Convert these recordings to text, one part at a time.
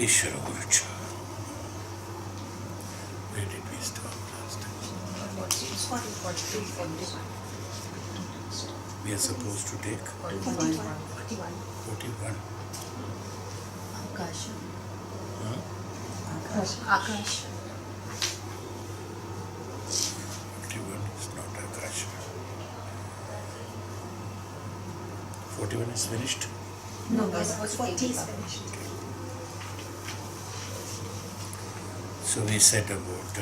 Ishvara Gurucha. Where did we stop last time? It's 41. We are supposed to take 41. 41. Akasha. Huh? Akasha. 41 is not Akasha. 41 is finished. No, 40 is finished. So we said about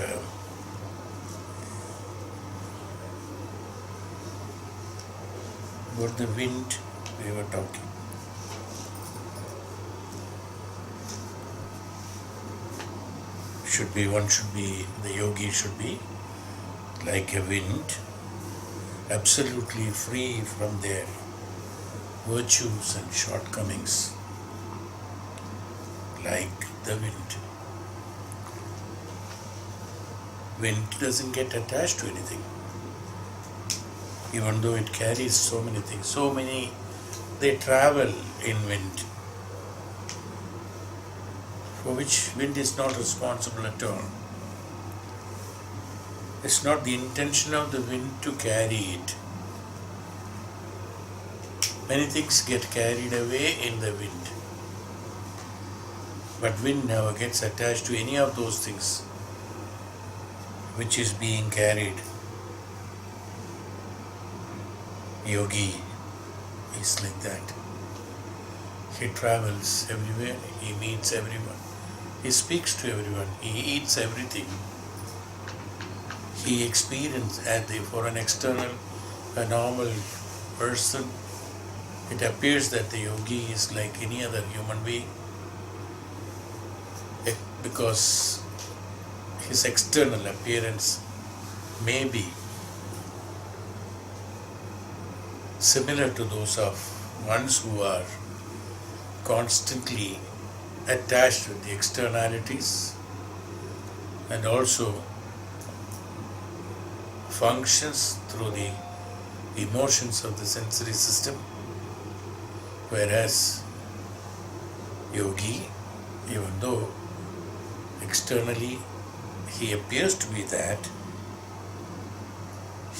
the wind we were talking. The yogi should be like a wind, absolutely free from their virtues and shortcomings, like the wind. Wind doesn't get attached to anything, even though it carries so many things. They travel in wind, for which wind is not responsible at all. It's not the intention of the wind to carry it. Many things get carried away in the wind, but wind never gets attached to any of those things which is being carried. Yogi is like that. He travels everywhere, he meets everyone, he speaks to everyone, he eats everything. He experiences, for an external, a normal person, it appears that the yogi is like any other human being, because his external appearance may be similar to those of ones who are constantly attached with the externalities and also functions through the emotions of the sensory system, whereas yogi, even though externally he appears to be that,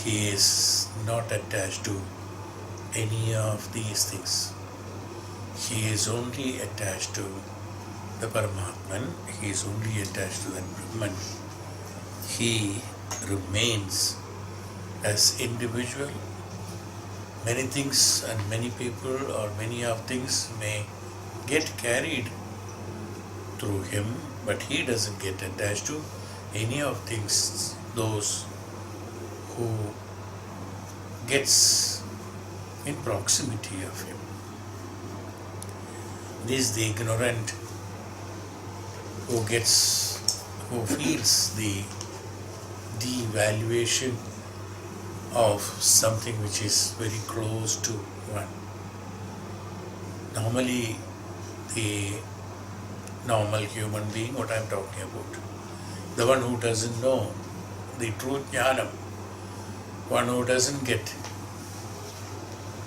he is not attached to any of these things. He is only attached to the Paramatman, he is only attached to the Brahman. He remains as individual. Many things and many people or many of things may get carried through him, but he doesn't get attached to any of things, those who gets in proximity of him. This is the ignorant who feels the devaluation of something which is very close to one. Normally, the normal human being, what I am talking about, the one who doesn't know the true jnanam, one who doesn't get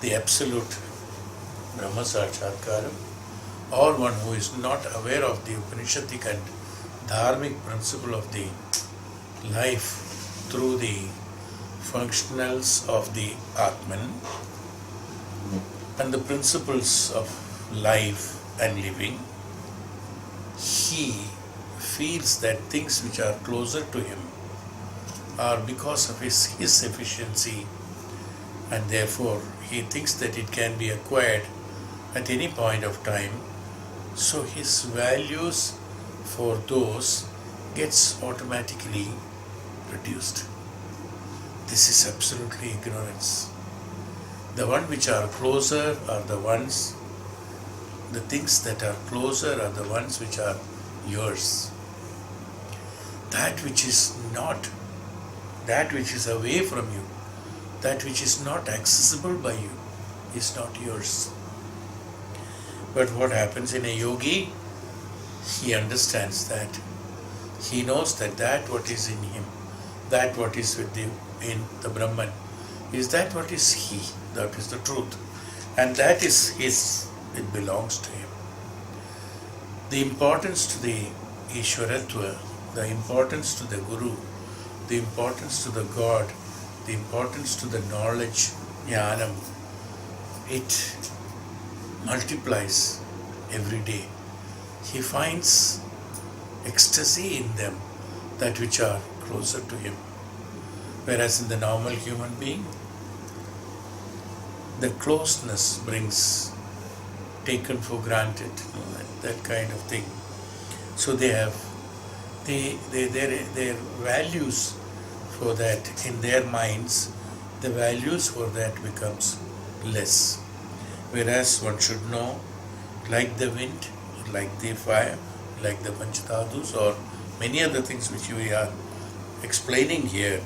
the absolute Brahma Sakshatkaram, or one who is not aware of the Upanishadic and Dharmic principle of the life through the functionals of the Atman and the principles of life and living, he feels that things which are closer to him are because of his efficiency, and therefore he thinks that it can be acquired at any point of time, so his values for those gets automatically reduced. This is absolutely ignorance. The ones which are closer are the ones, the things that are closer are the ones which are yours. That which is not, that which is away from you, that which is not accessible by you is not yours. But what happens in a yogi, he understands that. He knows that that what is in him, that what is with him in the Brahman, is that what is he, that is the truth. And that is his, it belongs to him. the importance to the Ishwaratva, the importance to the Guru, the importance to the God, the importance to the knowledge, jnanam, it multiplies every day. He finds ecstasy in them, that which are closer to him. Whereas in the normal human being, the closeness brings taken for granted, that kind of thing. So they have their values for that in their minds, the values for that becomes less. Whereas one should know, like the wind, like the fire, like the Panchadhatus, or many other things which we are explaining here,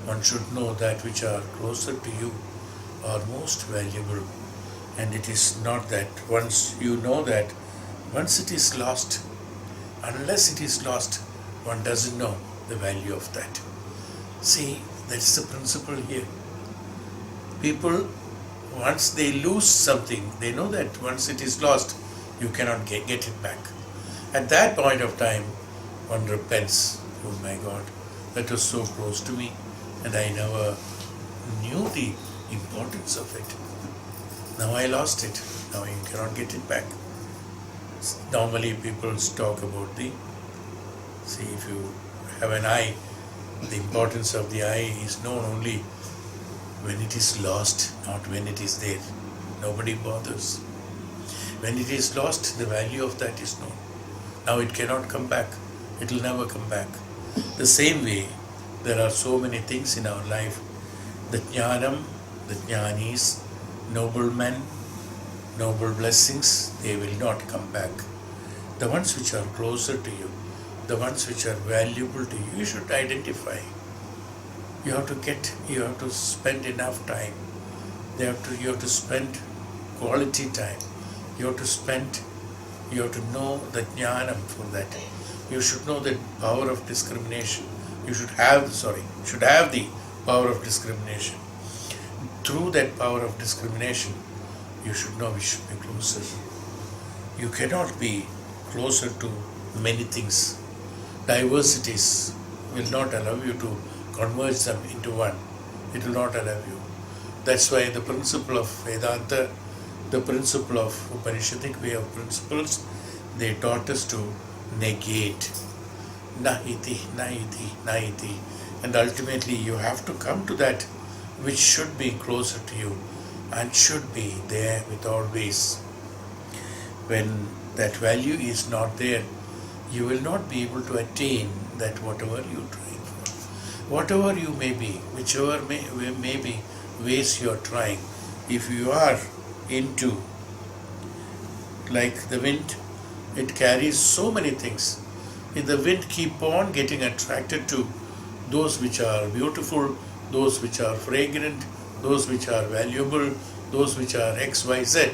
one should know that which are closer to you are most valuable. And it is not that once you know that, once it is lost, unless it is lost, one doesn't know the value of that. See, that's the principle here. People, once they lose something, they know that once it is lost, you cannot get it back. At that point of time, one repents. Oh my God, that was so close to me, and I never knew the importance of it. Now I lost it. Now you cannot get it back. Normally people talk about see, if you have an eye, the importance of the eye is known only when it is lost, not when it is there. Nobody bothers. When it is lost, the value of that is known. Now it cannot come back. It will never come back. The same way, there are so many things in our life. The jnanam, the jnanis, noble men, noble blessings, they will not come back. The ones which are closer to you, the ones which are valuable to you, you should identify. You have to spend enough time. You have to spend quality time. You have to know the jnanam for that. You should know the power of discrimination. You should have the power of discrimination. Through that power of discrimination, you should know we should be closer. You cannot be closer to many things. Diversities will not allow you to converge them into one. It will not allow you. That's why the principle of Vedanta, the principle of Upanishadic way of principles, they taught us to negate. Nahiti, nahiti, nahiti. And ultimately you have to come to that which should be closer to you and should be there with always. When that value is not there, you will not be able to attain that whatever you trying for. Whatever you may be, whichever may be ways you are trying, if you are into, like the wind, it carries so many things. If the wind keep on getting attracted to those which are beautiful, those which are fragrant, those which are valuable, those which are X, Y, Z,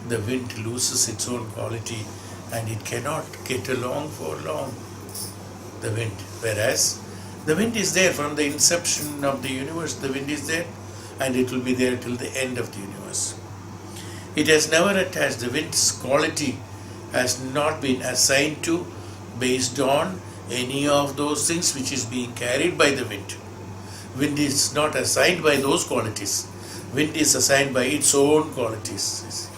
the wind loses its own quality and it cannot get along for long, the wind. Whereas the wind is there from the inception of the universe, the wind is there and it will be there till the end of the universe. It has never attached, the wind's quality has not been assigned to based on any of those things which is being carried by the wind. Wind is not assigned by those qualities. Wind is assigned by its own qualities.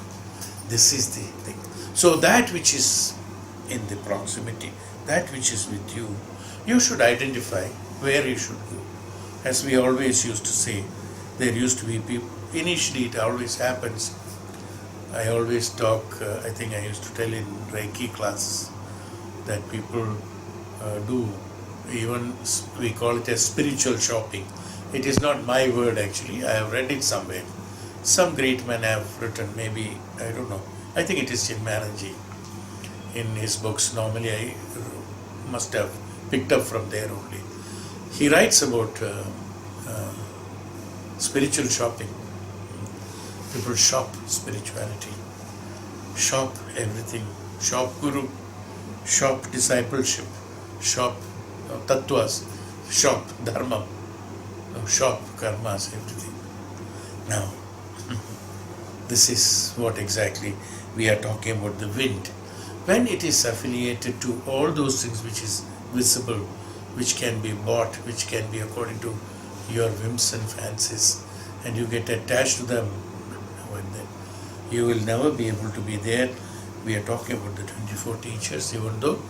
This is the thing. So that which is in the proximity, that which is with you, you should identify where you should go. As we always used to say, there used to be people, initially it always happens. I always talk, I think I used to tell in Reiki classes, that people do, even we call it as spiritual shopping. It is not my word actually, I have read it somewhere. Some great men have written, maybe, I don't know, I think it is Chinmanaji in his books. Normally I must have picked up from there only. He writes about spiritual shopping. People shop spirituality, shop everything, shop guru, shop discipleship, shop tattvas, shop dharma, shop karmas, everything. Now, this is what exactly we are talking about, the wind. when it is affiliated to all those things which is visible, which can be bought, which can be according to your whims and fancies, and you get attached to them now and then, you will never be able to be there. We are talking about the 24 teachers, even though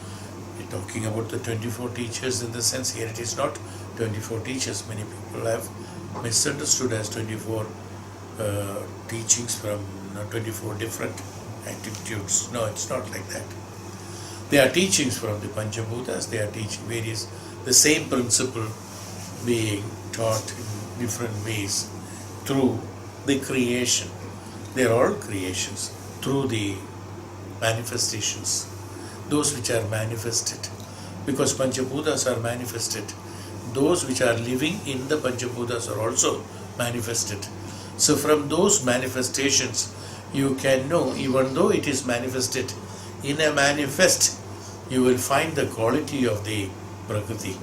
we're talking about the 24 teachers in the sense here it is not 24 teachers. Many people have misunderstood as 24 teachings from 24 different attitudes. No, it's not like that. They are teachings from the Panchabhutas. They are teaching various, the same principle being taught in different ways through the creation. They are all creations through the manifestations, those which are manifested, because Panchabhutas are manifested. Those which are living in the Panchabhutas are also manifested. So from those manifestations, you can know, even though it is manifested in a manifest, you will find the quality of the Prakriti.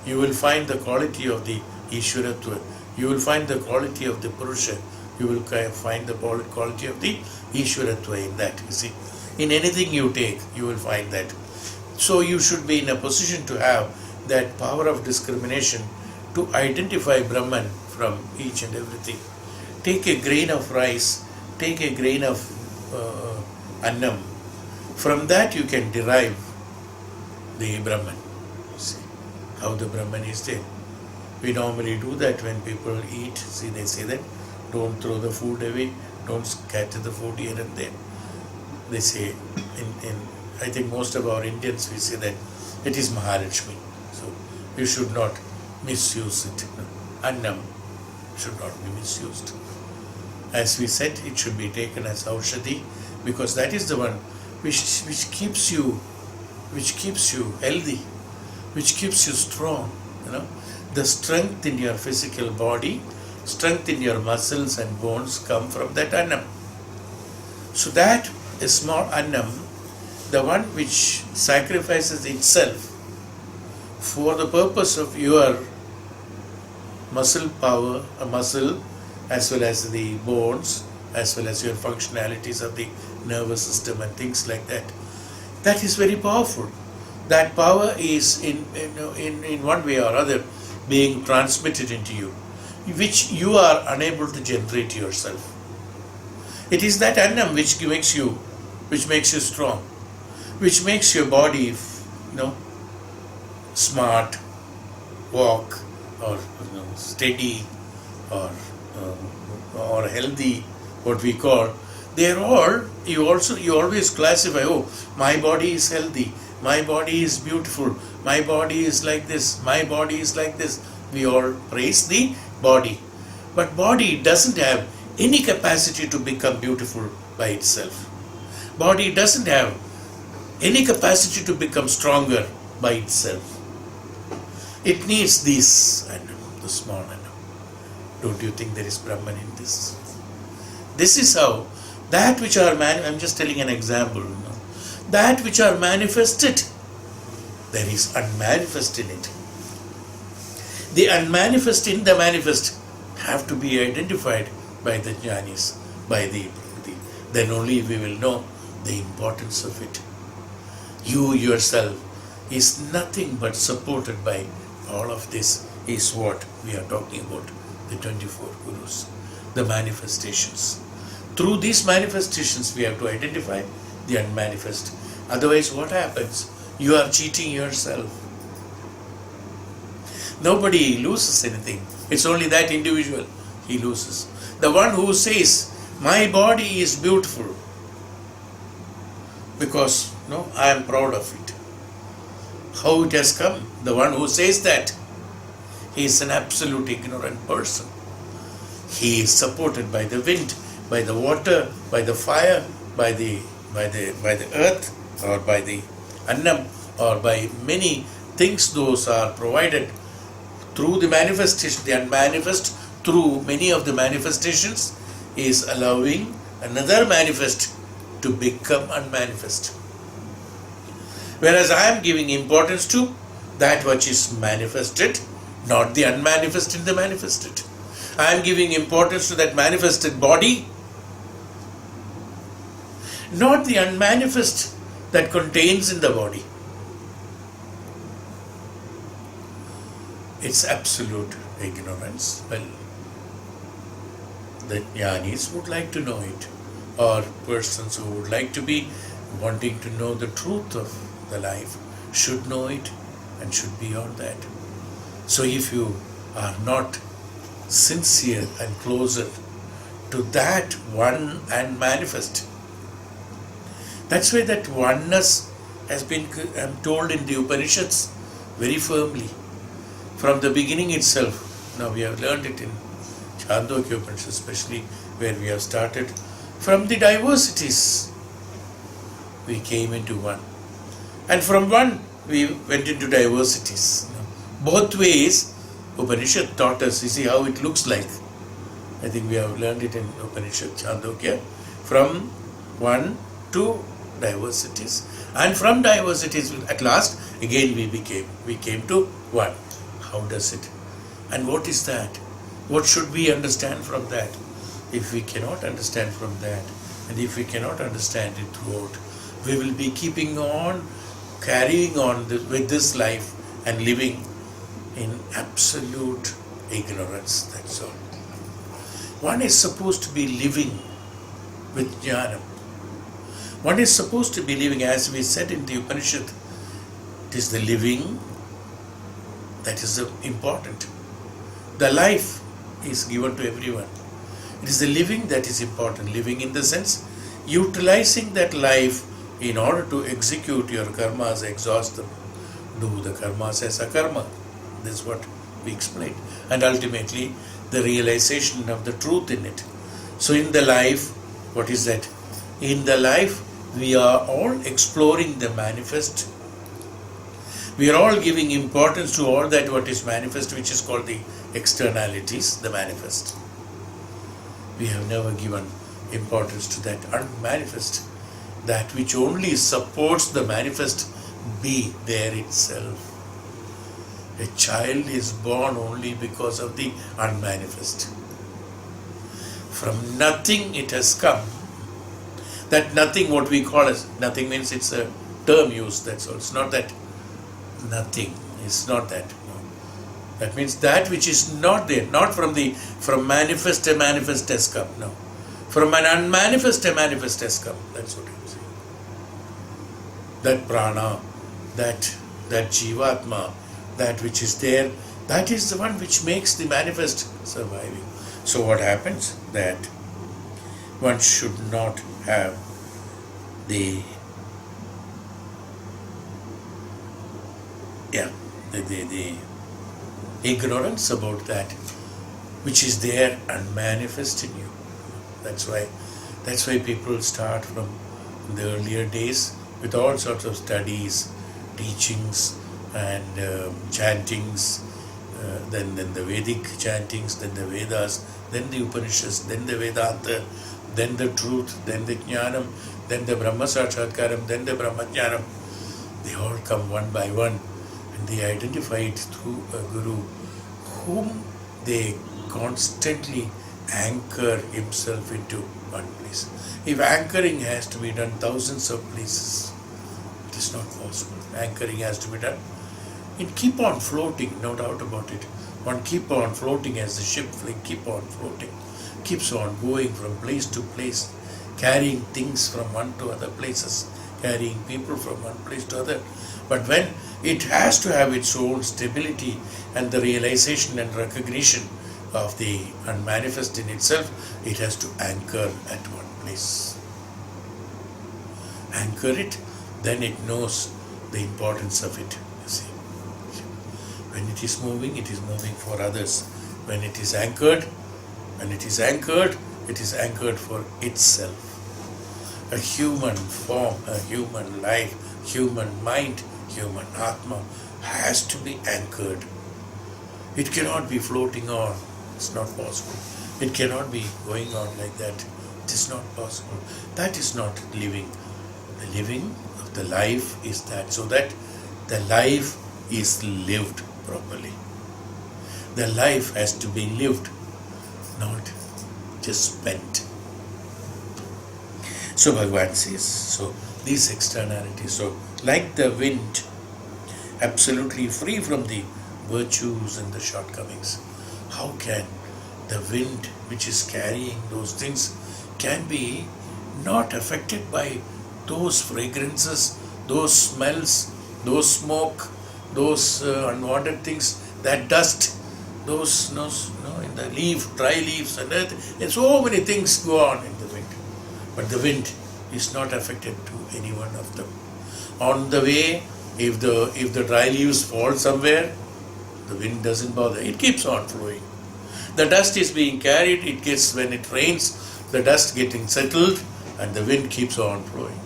You will find the quality of the Ishwaratva. You will find the quality of the Purusha. You will find the quality of the Ishwaratva in that. You see, in anything you take, you will find that. So you should be in a position to have that power of discrimination to identify Brahman from each and everything. Take a grain of rice, take a grain of annam. From that you can derive the Brahman. See how the Brahman is there. We normally do that when people eat. See, they say that don't throw the food away, don't scatter the food here and there. They say in I think most of our Indians, we say that it is Mahalakshmi. So you should not misuse it. Annam should not be misused. As we said, it should be taken as Aushadhi, because that is the one which keeps you healthy, which keeps you strong. The strength in your physical body, strength in your muscles and bones come from that annam. So that is small annam, the one which sacrifices itself for the purpose of your muscle power, a muscle, as well as the bones, as well as your functionalities of the nervous system and things like that. That is very powerful. That power is in one way or other being transmitted into you, which you are unable to generate yourself. It is that annam which makes you strong, which makes your body, smart, walk, or steady, or healthy, what we call. They are all, you always classify, my body is healthy, my body is beautiful, my body is like this, my body is like this. We all praise the body. But body doesn't have any capacity to become beautiful by itself. Body doesn't have any capacity to become stronger by itself. It needs this annam, the small annam. Don't you think there is Brahman in this? This is how that which are I'm just telling an example. That which are manifested, there is unmanifest in it. The unmanifest in the manifest have to be identified by the jnanis, by the then only we will know the importance of it. You yourself is nothing but supported by all of this, is what we are talking about, the 24 Gurus, the manifestations. Through these manifestations we have to identify the unmanifest. Otherwise what happens? You are cheating yourself. Nobody loses anything. It's only that individual he loses. The one who says, my body is beautiful because I am proud of it. How it has come? The one who says that, he is an absolute ignorant person. He is supported by the wind, by the water, by the fire, by the earth, or by the annam, or by many things. Those are provided through the manifestation. The unmanifest, through many of the manifestations, is allowing another manifest to become unmanifest. Whereas I am giving importance to that which is manifested, not the unmanifest in the manifested. I am giving importance to that manifested body, not the unmanifest that contains in the body. It's absolute ignorance. Well, the jnanis would like to know it, or persons who would like to be wanting to know the truth of the life should know it and should be on that. So if you are not sincere and closer to that one and manifest, that's why that oneness has been told in the Upanishads very firmly from the beginning itself. Now we have learned it in Chandogya Upanishad, especially where we have started. From the diversities we came into one, and from one we went into diversities. Both ways Upanishad taught us. You see how it looks like. I think we have learned it in Upanishad Chandogya. From one to diversities, and from diversities at last again we came to one. How does it? And what is that? What should we understand from that? If we cannot understand from that, and if we cannot understand it throughout, we will be keeping on, carrying on with this life and living in absolute ignorance. That's all. One is supposed to be living with jnana. One is supposed to be living, as we said in the Upanishad, it is the living that is important. The life is given to everyone. It is the living that is important. Living in the sense, utilizing that life in order to execute your karmas, exhaust them, do the karmas as a karma. This is what we explained. And ultimately, the realization of the truth in it. So in the life, what is that? In the life, we are all exploring the manifest. We are all giving importance to all that what is manifest, which is called the externalities, the manifest. We have never given importance to that unmanifest, that which only supports the manifest be there itself. A child is born only because of the unmanifest. From nothing it has come. That nothing, what we call as nothing, means it's a term used, that's all. It's not that nothing, it's not that. No. That means that which is not there, not from manifest a manifest has come. No. From an unmanifest a manifest has come. That's what I'm saying. That prana, that jivatma, that which is there, that is the one which makes the manifest surviving. So what happens? That one should not have the ignorance about that which is there and manifest in you. That's why people start from the earlier days with all sorts of studies, teachings, and chantings, then the Vedic chantings, then the Vedas, then the Upanishads, then the Vedanta, then the truth, then the Jnanam, then the Brahma Sakshatkaram, then the Brahma Jnanam. They all come one by one, and they identify it through a Guru whom they constantly anchor himself into one place. If anchoring has to be done thousands of places, it is not possible. Anchoring has to be done. It keep on floating, no doubt about it. One keep on floating as the ship keep on floating, keeps on going from place to place, carrying things from one to other places, carrying people from one place to other. But when it has to have its own stability and the realization and recognition of the unmanifest in itself, it has to anchor at one place. Anchor it, then it knows the importance of it. You see, when it is moving for others. When it is anchored, it is anchored for itself. A human form, a human life, human mind, human atma has to be anchored. It cannot be floating on. It's not possible. It cannot be going on like that. It is not possible. That is not living. The living of the life is that, so that the life is lived properly. The life has to be lived, not just spent. So Bhagavan says, so these externalities. So, like the wind, absolutely free from the virtues and the shortcomings, how can the wind which is carrying those things can be not affected by those fragrances, those smells, those smoke, those unwanted things, that dust, those in the leaf, dry leaves and earth, and so many things go on in the wind. But the wind is not affected to any one of them. On the way, if the dry leaves fall somewhere, the wind doesn't bother. It keeps on flowing. The dust is being carried. It gets, when it rains, the dust getting settled, and the wind keeps on flowing.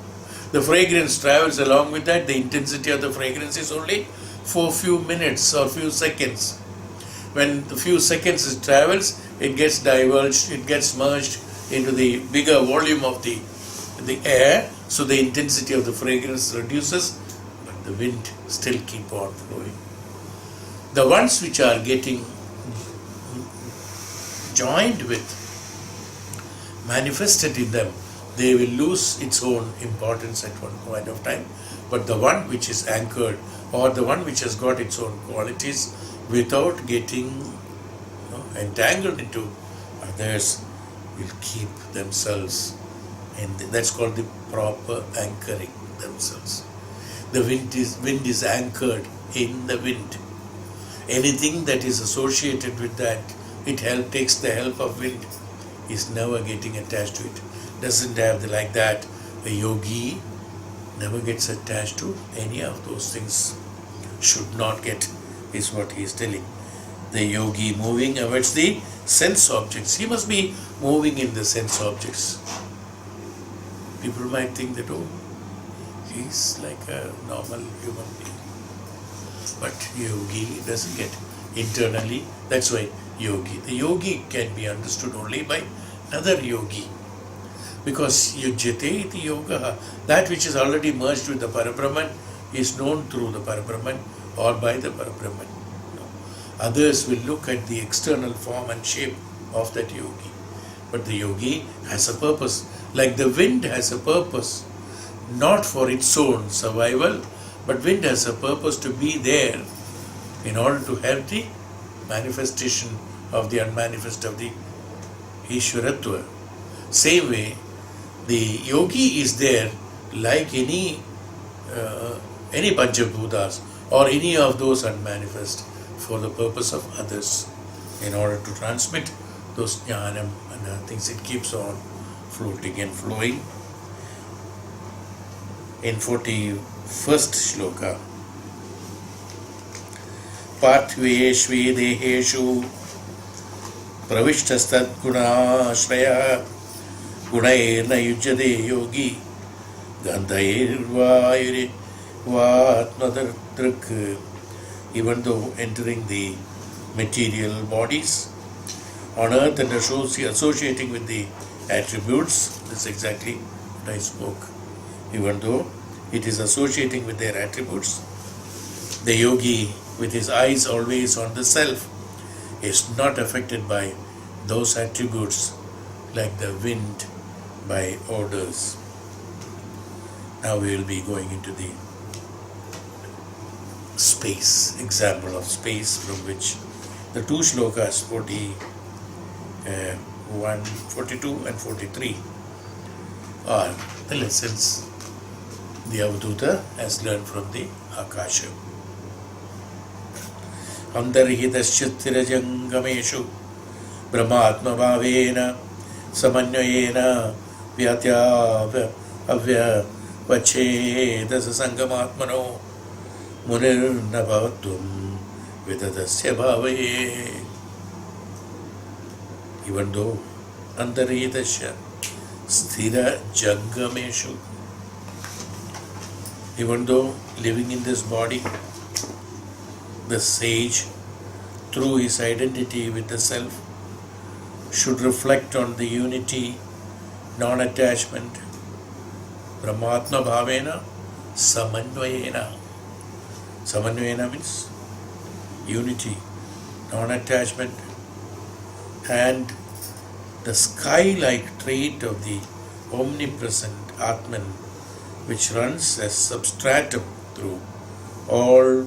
The fragrance travels along with that. The intensity of the fragrance is only for few minutes or few seconds. When the few seconds it travels, it gets diverged, it gets merged into the bigger volume of the air, so the intensity of the fragrance reduces, but the wind still keep on flowing. The ones which are getting joined with, manifested in them, they will lose its own importance at one point of time. But the one which is anchored, or the one which has got its own qualities without getting entangled into others, will keep themselves, and that's called the proper anchoring themselves. The wind is anchored in the wind. Anything that is associated with that, it takes the help of wind, is never getting attached to it. Doesn't have like that. A yogi never gets attached to any of those things. Should not get, is what he is telling. The yogi moving towards the sense objects. He must be moving in the sense objects. People might think that, oh, he's like a normal human being. But yogi doesn't get internally. That's why yogi. The yogi can be understood only by another yogi. Because yujyate iti yoga, that which is already merged with the Parabrahman is known through the Parabrahman or by the Parabrahman. Others will look at the external form and shape of that yogi. But the yogi has a purpose. Like the wind has a purpose, not for its own survival, but wind has a purpose to be there in order to have the manifestation of the unmanifest of the Ishwaratva. Same way, the yogi is there like any Panchabhutas or any of those unmanifest for the purpose of others, in order to transmit those jnanam and other things. It keeps on floating and flowing. In 41st shloka, Parthveshve deheshu pravishthastad gunashraya gunairna yujyate yogi gandhairvayure vatmadardrak. Even though entering the material bodies on earth and associating with the attributes, that's exactly what I spoke. Even though it is associating with their attributes, the yogi, with his eyes always on the self, is not affected by those attributes like the wind by odors. Now we will be going into the space, example of space, from which the two shlokas 42 and 43 are the lessons the Avaduta has learned from the Akasha. Andarhitaschittirajangameshu brahmatma bhavena samanyayena vyatya avya vachedasa sangamatmano munirna bhavatum vidadasya bhavaye. Even though andarhitasya sthira jangameshu, even though living in this body, the sage, through his identity with the self, should reflect on the unity, non-attachment, brahmatma bhavena samanyayena. Samanyayena means unity, non-attachment, and the sky-like trait of the omnipresent Atman which runs as substratum through all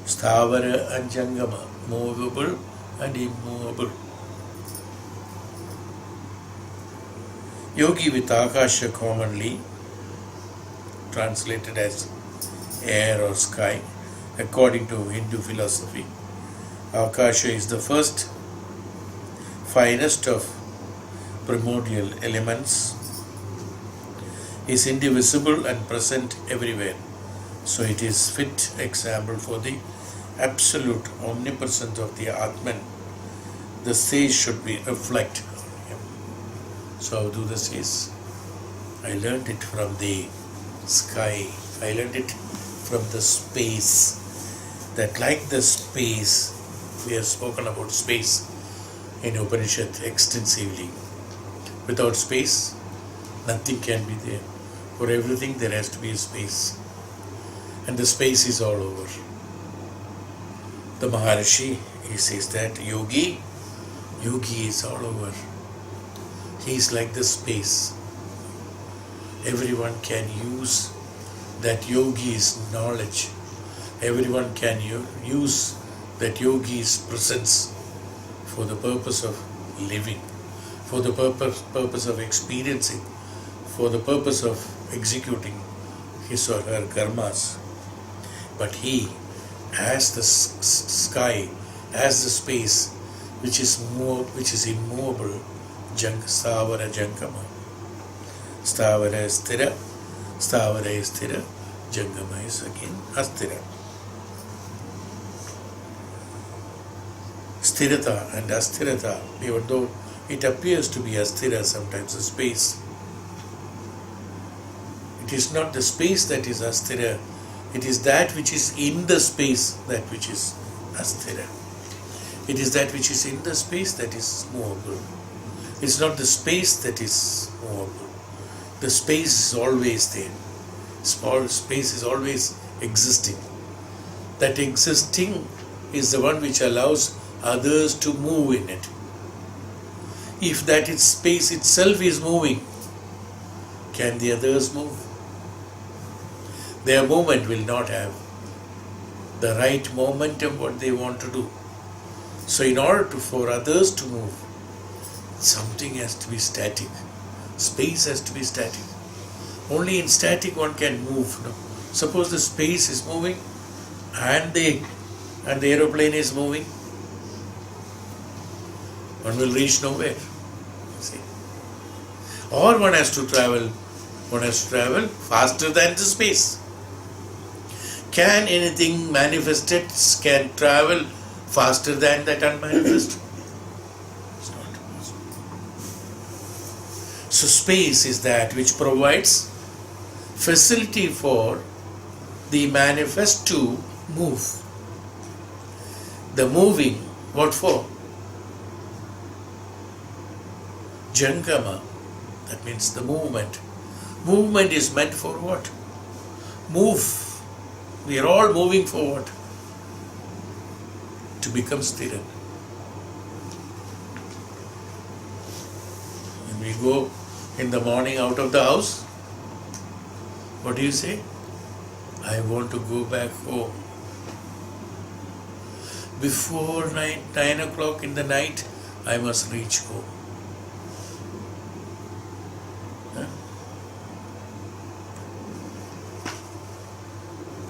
sthavara and jangama, movable and immovable. Yogi with Akasha, commonly translated as air or sky, according to Hindu philosophy. Akasha is the first, finest of primordial elements, is indivisible and present everywhere. So it is fit example for the absolute omnipresence of the Atman. The sage should be reflect on him. So Avaduta says, I learned it from the sky, I learned it from the space, that like the space, we have spoken about space in Upanishad extensively. Without space, nothing can be there. For everything there has to be a space. And the space is all over. The Maharishi, he says that yogi is all over. He is like the space. Everyone can use that yogi's knowledge. Everyone can use that yogi's presence for the purpose of living, for the purpose of experiencing, for the purpose of executing his or her karmas. But he, as the sky, as the space, which is immovable, sthavara jangama. Sthavara is sthira, jangama is again asthira. Sthirata and asthirata, even though it appears to be asthira sometimes, a space, it is not the space that is asthira, it is that which is in the space that which is asthira. It is that which is in the space that is movable. It's not the space that is movable. The space is always there. Small space is always existing. That existing is the one which allows others to move in it. If that space itself is moving, can the others move? Their movement will not have the right momentum what they want to do. So in order for others to move, something has to be static. Space has to be static. Only in static one can move. No? Suppose the space is moving and the aeroplane is moving, one will reach nowhere. See? Or one has to travel faster than the space. Can anything manifested can travel faster than that unmanifest? It's not possible. So space is that which provides facility for the manifest to move. The moving, what for? Jangama, that means the movement. Movement is meant for what? Move. We are all moving forward to become sthira. When we go in the morning out of the house, what do you say? I want to go back home. Before 9 o'clock in the night, I must reach home.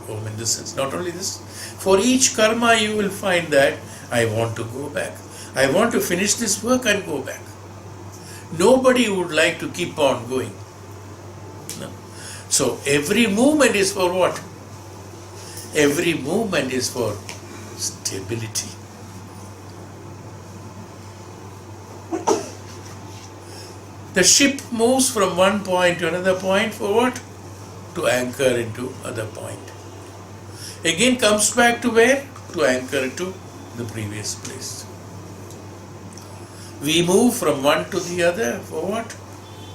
Home in this sense. Not only this, for each karma you will find that I want to go back. I want to finish this work and go back. Nobody would like to keep on going. No. So every movement is for what? Every movement is for stability. The ship moves from one point to another point for what? To anchor into other point. Again comes back to where? To anchor to the previous place. We move from one to the other for what?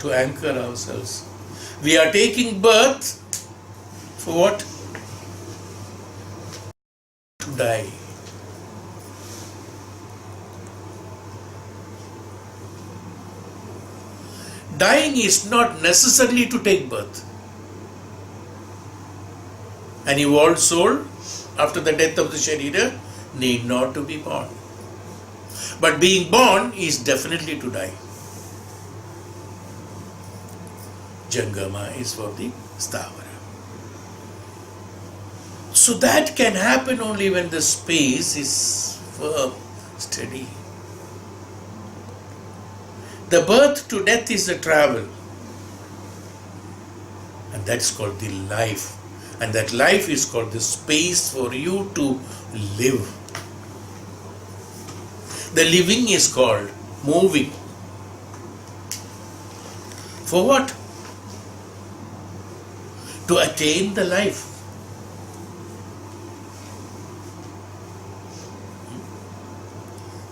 To anchor ourselves. We are taking birth for what? To die. Dying is not necessarily to take birth. An evolved soul, after the death of the Sharira, need not to be born. But being born is definitely to die. Jangama is for the Stavara. So that can happen only when the space is firm, steady. The birth to death is a travel. And that's called the life. And that life is called the space for you to live. The living is called moving. For what? To attain the life.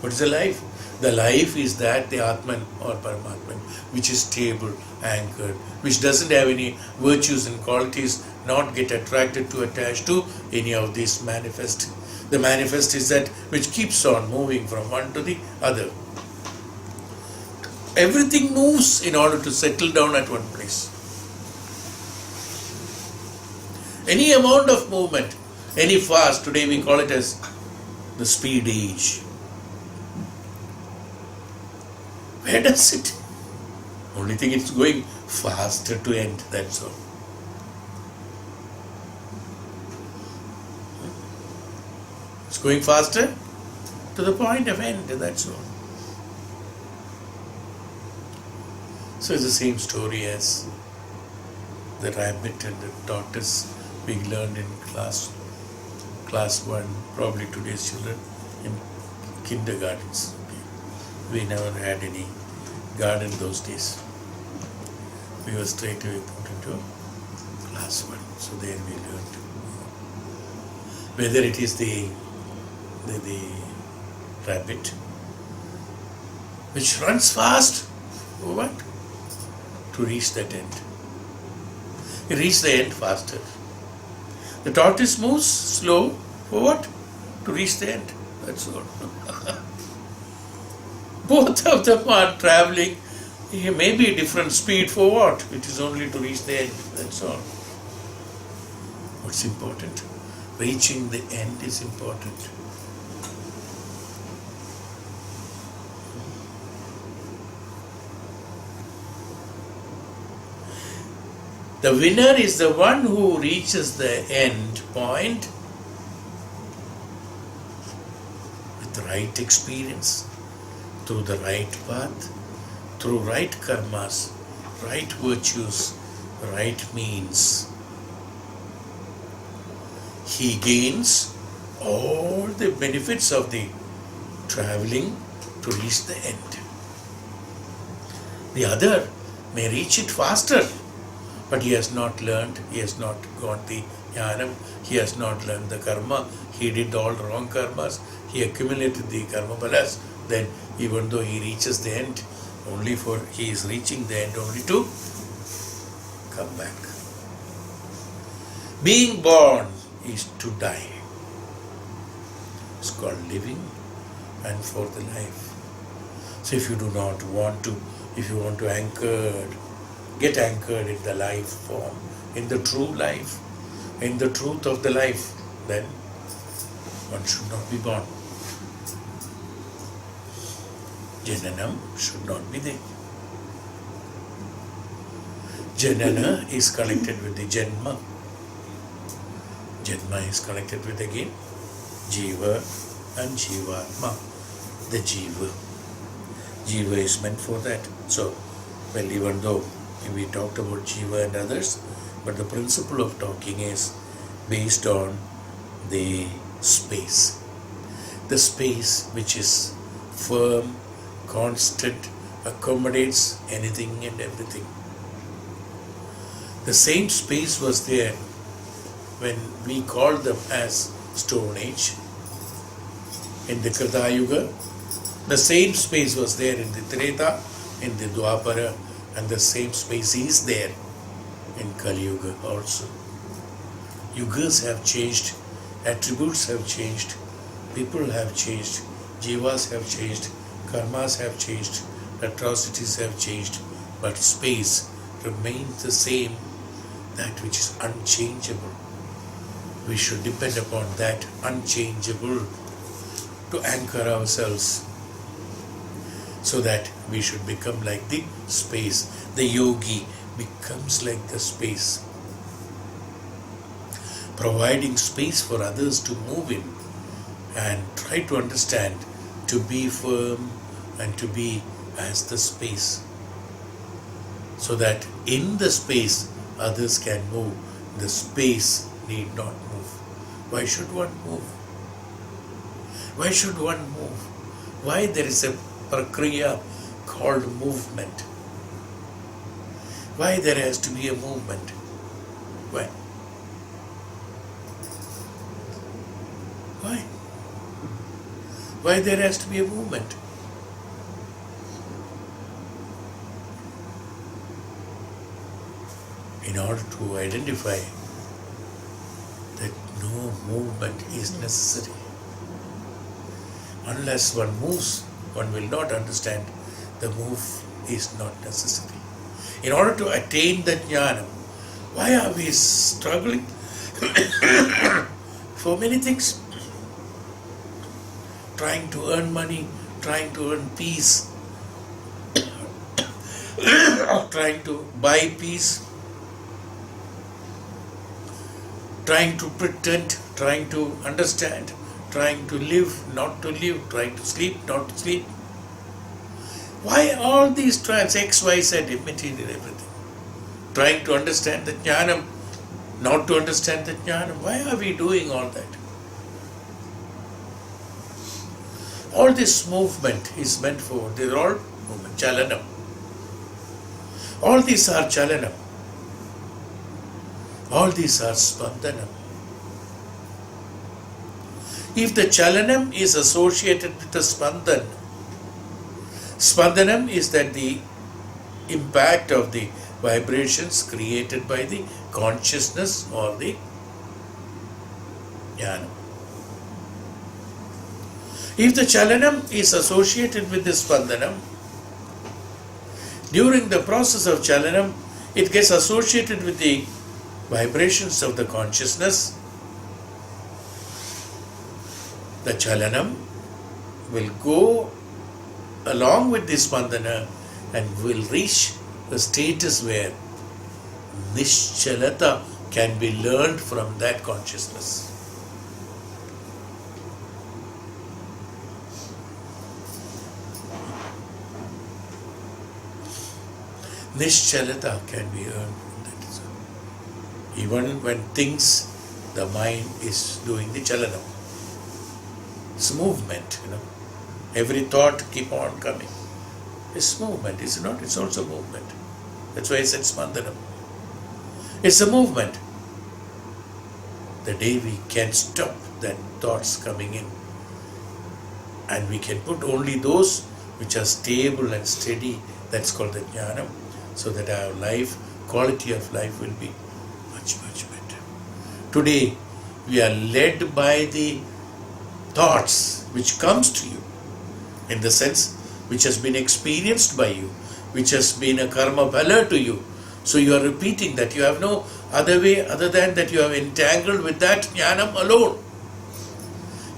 What is the life? The life is that the Atman or Paramatman, which is stable, anchored, which doesn't have any virtues and qualities, not get attracted to, attached to any of these manifest. The manifest is that which keeps on moving from one to the other. Everything moves in order to settle down at one place. Any amount of movement, any fast, today we call it as the speed age. Where does it? Only thing, it's going faster to end, that's all. It's going faster to the point of end, that's all. So it's the same story as the rabbit and the tortoise we learned in class 1, probably today's children, in kindergartens. We never had any garden those days. We were straight away put into class 1. So there we learned. Whether it is the rabbit which runs fast, for what? To reach that end. It reaches the end faster. The tortoise moves slow, for what? To reach the end. That's all. Both of them are traveling, maybe a different speed, for what? It is only to reach the end, that's all. What's important? Reaching the end is important. The winner is the one who reaches the end point with the right experience, through the right path, through right karmas, right virtues, right means. He gains all the benefits of the traveling to reach the end. The other may reach it faster, but he has not learned, he has not got the jnanam, he has not learned the karma, he did all wrong karmas, he accumulated the karma balas, then even though he reaches the end, he is reaching the end only to come back. Being born is to die. It's called living and for the life. So if you do not want to, if you want to get anchored in the life form, in the true life, in the truth of the life, then one should not be born. Jananam should not be there. Janana is connected with the Janma. Janma is connected with again Jiva and Jivatma. The Jiva. Jiva is meant for that. So, well, even though we talked about Jiva and others, but the principle of talking is based on the space. The space which is firm, constant, accommodates anything and everything. The same space was there when we called them as Stone Age. In the Krita Yuga, the same space was there in the Treta, in the Dwapara, and the same space is there in Kali Yuga also. Yugas have changed, attributes have changed, people have changed, jivas have changed, karmas have changed, atrocities have changed, but space remains the same, that which is unchangeable. we should depend upon that unchangeable to anchor ourselves, so that we should become like the space. The yogi becomes like the space, providing space for others to move in and try to understand, to be firm and to be as the space, so that in the space others can move. The space need not move. Why should one move? Why should one move? Why there is a prakriya called movement? Why there has to be a movement? Why? Why? Why there has to be a movement? In order to identify that no movement is necessary. Unless one moves, one will not understand the move is not necessary. In order to attain the jnana, why are we struggling for many things? Trying to earn money, trying to earn peace, trying to buy peace, trying to pretend, trying to understand, trying to live, not to live, trying to sleep, not to sleep. Why all these trials, X, Y, Z, material, everything? Trying to understand the jnanam, not to understand the jnanam. Why are we doing all that? All this movement is meant for, they're all movement, chalanam. All these are chalanam. All these are spandanam. If the chalanam is associated with the spandanam is that the impact of the vibrations created by the consciousness or the jnana. If the chalanam is associated with the spandanam, during the process of chalanam, it gets associated with the vibrations of the consciousness. The chalanam will go along with the spandana and will reach the status where nischalata can be learned from that consciousness. Nischalata can be earned from that. Even when things, the mind is doing the chalanam. It's movement, Every thought keep on coming. It's movement, is it not? It's also movement. That's why I said spandanam. It's a movement. The day we can stop that thoughts coming in, and we can put only those which are stable and steady, that's called the jnanam, so that our life, quality of life will be much, much better. Today, we are led by the thoughts which comes to you, in the sense which has been experienced by you, which has been a karma phala to you. So you are repeating that. You have no other way other than that you have entangled with that jnanam alone.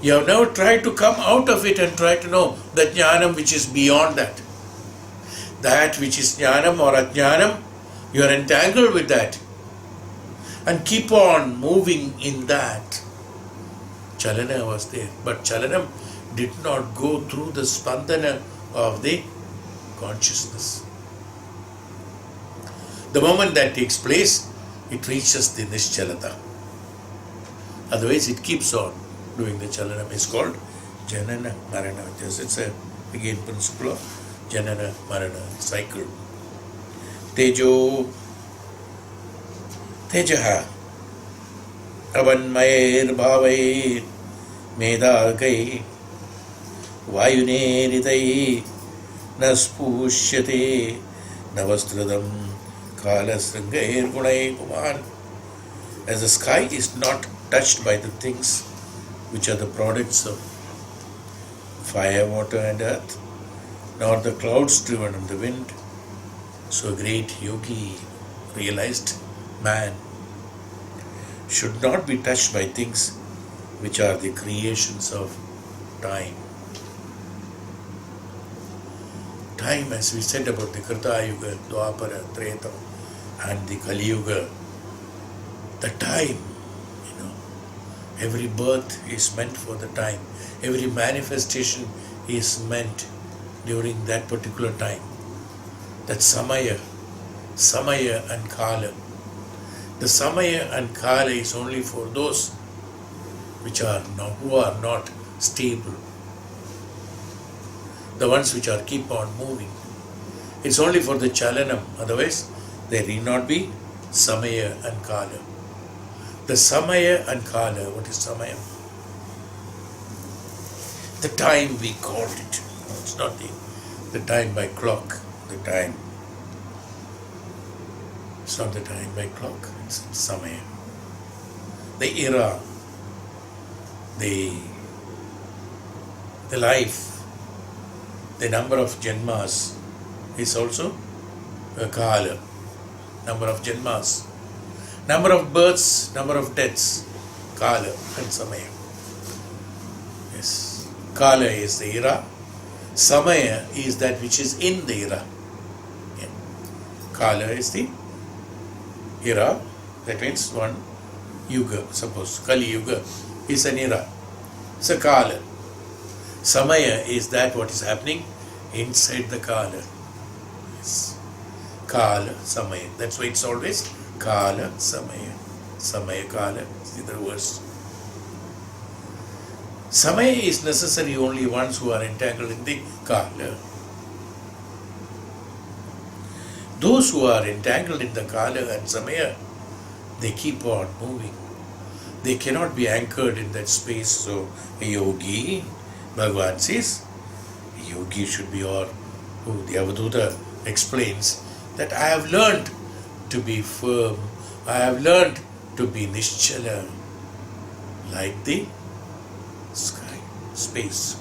You have now tried to come out of it and try to know the jnanam which is beyond that. That which is jnanam or ajnanam, you are entangled with that. And keep on moving in that. Chalana was there, but chalanam did not go through the spandana of the consciousness. The moment that takes place, it reaches the nischalata. Otherwise, it keeps on doing the chalanam. It's called janana marana. It's a again principle of janana marana cycle. Tejaha avanmayir bhavayir medagai vayuneritai naspushyate navastradam kalasringair gunai kuman. As the sky is not touched by the things which are the products of fire, water and earth, nor the clouds driven on the wind, so a great yogi realized man should not be touched by things which are the creations of time. Time, as we said about the Krita Yuga, Dwapara, Treta, and the Kali Yuga, the time, every birth is meant for the time. Every manifestation is meant during that particular time. That Samaya and Kala. The Samaya and Kala is only for those who are not stable. The ones which are keep on moving. It's only for the Chalanam, otherwise there need not be Samaya and Kala. The Samaya and Kala, what is Samaya? The time we called it. No, it's not the time by clock, the time. It's not the time by clock, it's Samaya. The era, the life, the number of Janmas is also a Kala. Number of Janmas. Number of births, number of deaths, Kala and Samaya. Yes. Kala is the era. Samaya is that which is in the era. Yeah. Kala is the era. That means one Yuga, suppose Kali Yuga is an era. It's a Kala. Samaya is that what is happening inside the Kala. Yes. Kala, Samaya. That's why it's always Kala, Samaya. Samaya, Kala. See the verse. Samaya is necessary only ones who are entangled in the Kala. Those who are entangled in the Kala and Samaya, they keep on moving. They cannot be anchored in that space. So, a yogi, Bhagavan says, a yogi should be, or who the Avaduta explains, that I have learned to be firm. I have learned to be nischala, like the sky, space.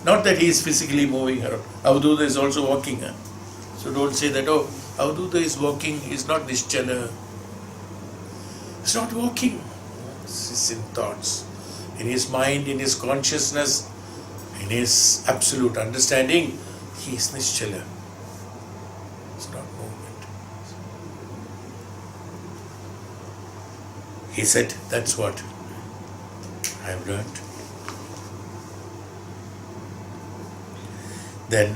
Not that he is physically moving around. Avaduta is also walking. So don't say that, oh, Avaduta is walking, he is not nischala. He's not walking. He's in thoughts. In his mind, in his consciousness, in his absolute understanding, he is nischala. It's not movement. He said, that's what I have learned. Then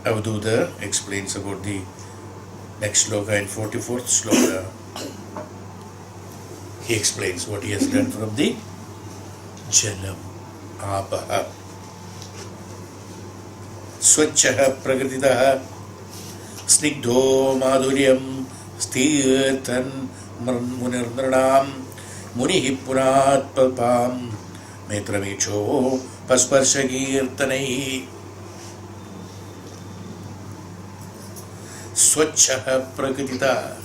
Avaduta explains about the next sloka in 44th sloka. He explains what he has learned from the Jalam, Apaha. Swachchaha Prakritidaha Snigdho Madhuryam Stirthan Munirnranam Munihi Purat Palpam Metramicho Pasparshagirtanai. Swachchaha Prakritidaha.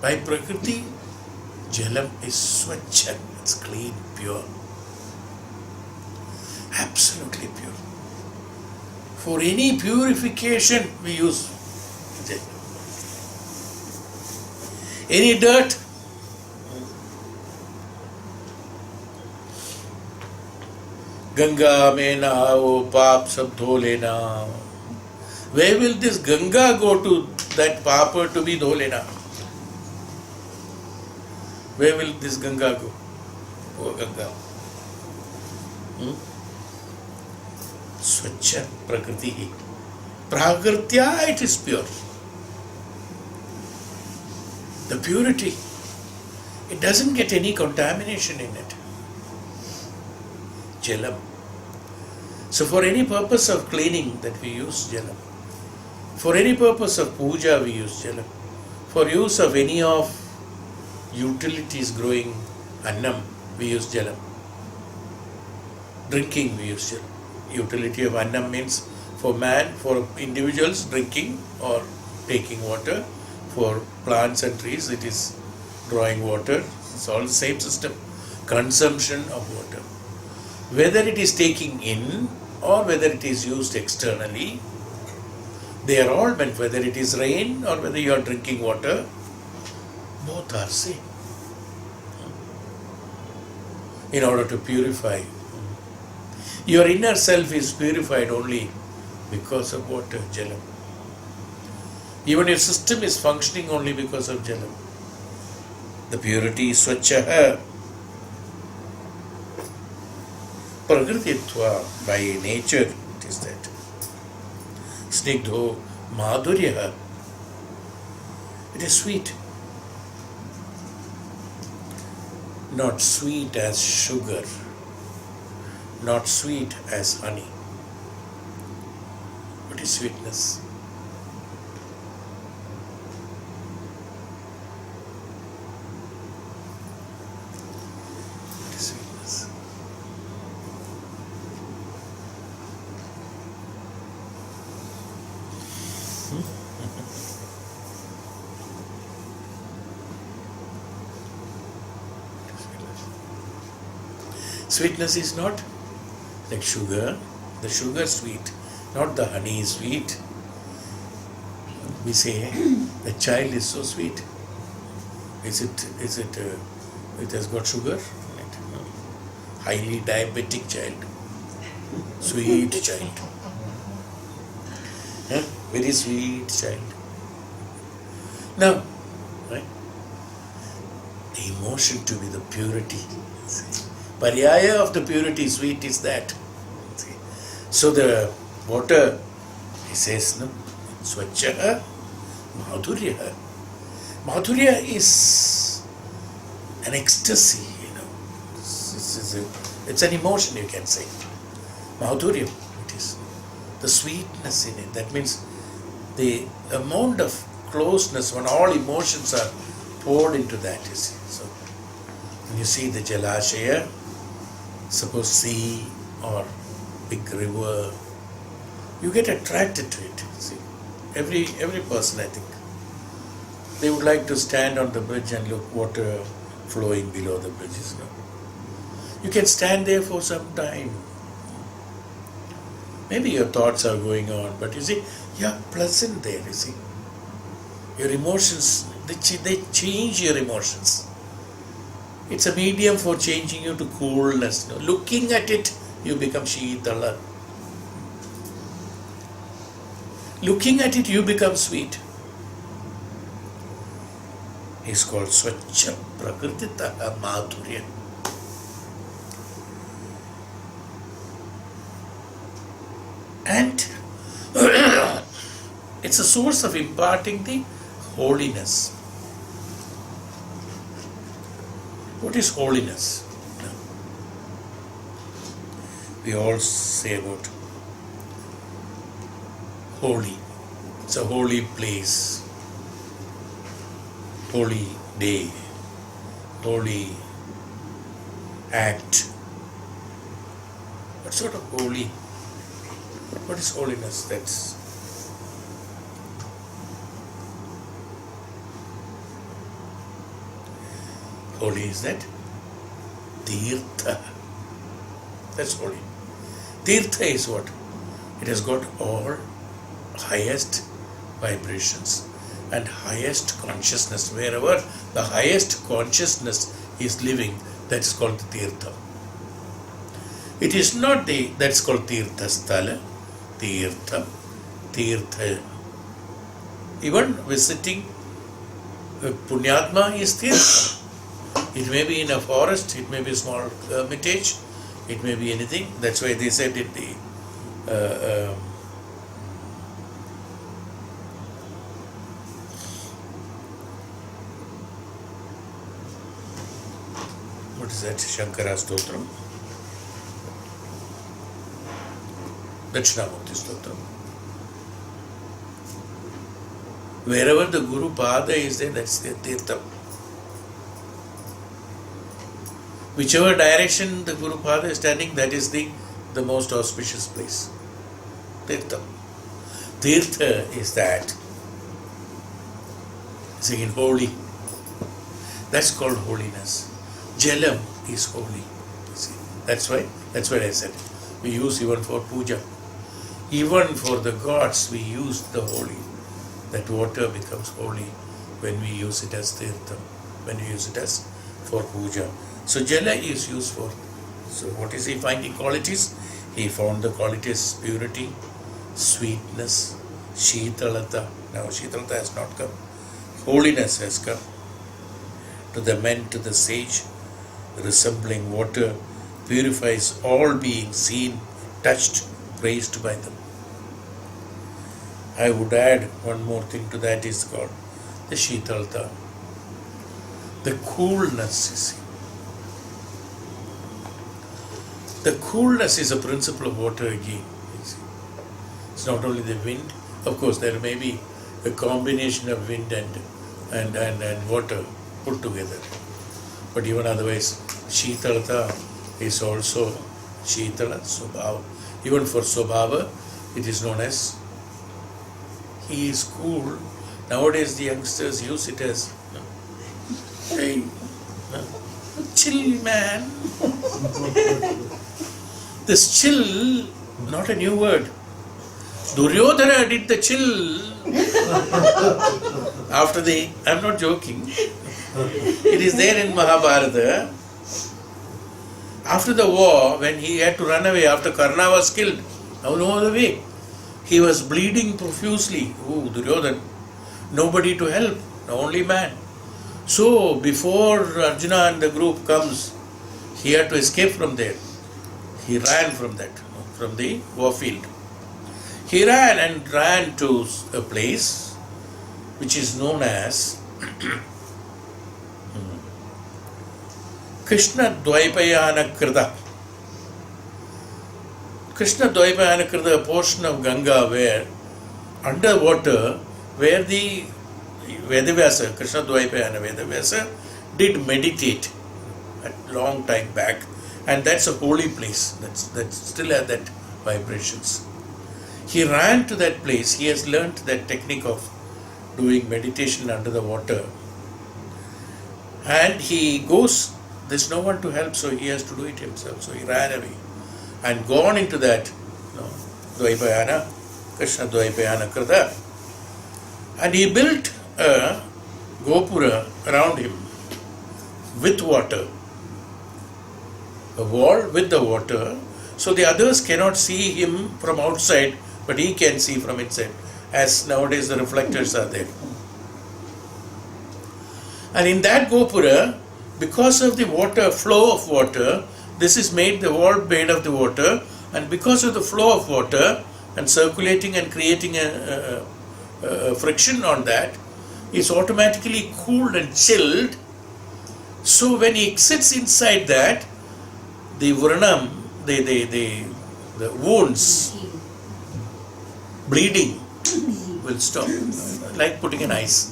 By Prakriti, Jalam is swachha, it's clean, pure. Absolutely pure. For any purification, we use Jalam. Any dirt, Ganga mein nahao, paap sab dho lena. Where will this Ganga go to that paapa to be dho lena? Where will this Ganga go? Poor Ganga. Swachha Prakriti. Prakritya, it is pure. The purity, it doesn't get any contamination in it. Jalam. So for any purpose of cleaning that we use Jalam. For any purpose of puja we use Jalam. For use of any of utilities growing annam, we use Jalam. Drinking, we use Jalam. Utility of annam means for man, for individuals drinking or taking water. For plants and trees, it is drawing water. It's all the same system. Consumption of water. Whether it is taking in or whether it is used externally, They are all meant, whether it is rain or whether you are drinking water, both are same. In order to purify. Your inner self is purified only because of water, jalam. Even your system is functioning only because of jalam. The purity is swachha. Prakrititva, by nature, it is that. Snigdho madhurya. It is sweet. Not sweet as sugar, not sweet as honey. What is sweetness? What is sweetness? Sweetness is not like sugar, the sugar sweet, not the honey sweet. We say the child is so sweet. It has got sugar in it? No. Highly diabetic child, sweet child. Huh? Very sweet child. Now, right? The emotion to be the purity. Paryaya of the purity, sweet is that. See? So the water, he says, no, swachha, madhurya. Madhurya is an ecstasy, It's an emotion, you can say. Madhurya, it is. The sweetness in it. That means the amount of closeness when all emotions are poured into that, you see. So when you see the Jalashaya, suppose sea or big river, you get attracted to it. See, every person, I think, they would like to stand on the bridge and look water flowing below the bridges. No? You can stand there for some time. Maybe your thoughts are going on, but you see, you're pleasant there. You see, your emotions, they change your emotions. It's a medium for changing you to coolness. No? Looking at it, you become Shitala. Looking at it, you become sweet. It's called Swachha Prakrititaha Madhurya. And it's a source of imparting the holiness. What is holiness? We all say about holy. It's a holy place, holy day, holy act. What sort of holy? What is holiness? That's holy is that Tirtha. That's holy. Tirtha is what? It has got all highest vibrations and highest consciousness. Wherever the highest consciousness is living, that's called the Tirtha. It is not that's called Tirtha Sthala, Tirtha, Tirtha. Even visiting Punyatma is Tirtha. It may be in a forest, it may be a small hermitage, it may be anything. That's why they said in the what is that? Shankara Stotram? Dakshinamurti Stotram. Wherever the Guru Pada is there, that's the Tirtham. Whichever direction the Guru Pada is standing, that is the most auspicious place. Tirtha. Tirtha is that. It's again holy. That's called holiness. Jalam is holy. You see. That's why I said we use even for puja. Even for the gods we use the holy. That water becomes holy when we use it as tirtham, when we use it as for puja. So jala is used for. So what is he finding qualities? He found the qualities purity, sweetness, Sheetalata. Now Sheetalata has not come. Holiness has come. To the men, to the sage, resembling water, purifies all beings seen, touched, praised by them. I would add one more thing to that is called the Sheetalata. The coolness, you see. The coolness is a principle of water again. You see. It's not only the wind. Of course, there may be a combination of wind and water put together. But even otherwise, Sheetalata is also Sheetala, Subhava. Even for Subhava, it is known as he is cool. Nowadays, the youngsters use it as hey, chill man. This chill, not a new word. Duryodhana did the chill after I'm not joking. It is there in Mahabharata. After the war, when he had to run away after Karna was killed, now no other way. He was bleeding profusely. Oh, Duryodhana. Nobody to help, the only man. So, before Arjuna and the group comes, he had to escape from there. He ran from the warfield. He ran to a place which is known as Krishna Dvaipayana Krita. Krishna Dvaipayana Krita, a portion of Ganga where underwater, where the Vedavyasa, Krishna Dvaipayana Vedavyasa did meditate a long time back, and that's a holy place that still has that vibrations. He ran to that place. He has learnt that technique of doing meditation under the water, and he goes. There's no one to help, so he has to do it himself. So he ran away and gone into that Dvaipayana, Krishna Dvaipayana Krita, and he built a gopura around him with water, a wall with the water, so the others cannot see him from outside, but he can see from inside, as nowadays the reflectors are there. And in that gopura, because of the water, flow of water, this is made, the wall made of the water, and because of the flow of water and circulating and creating a friction on that, is automatically cooled and chilled. So when he sits inside that, the vranam, the wounds, bleeding will stop, like putting an ice.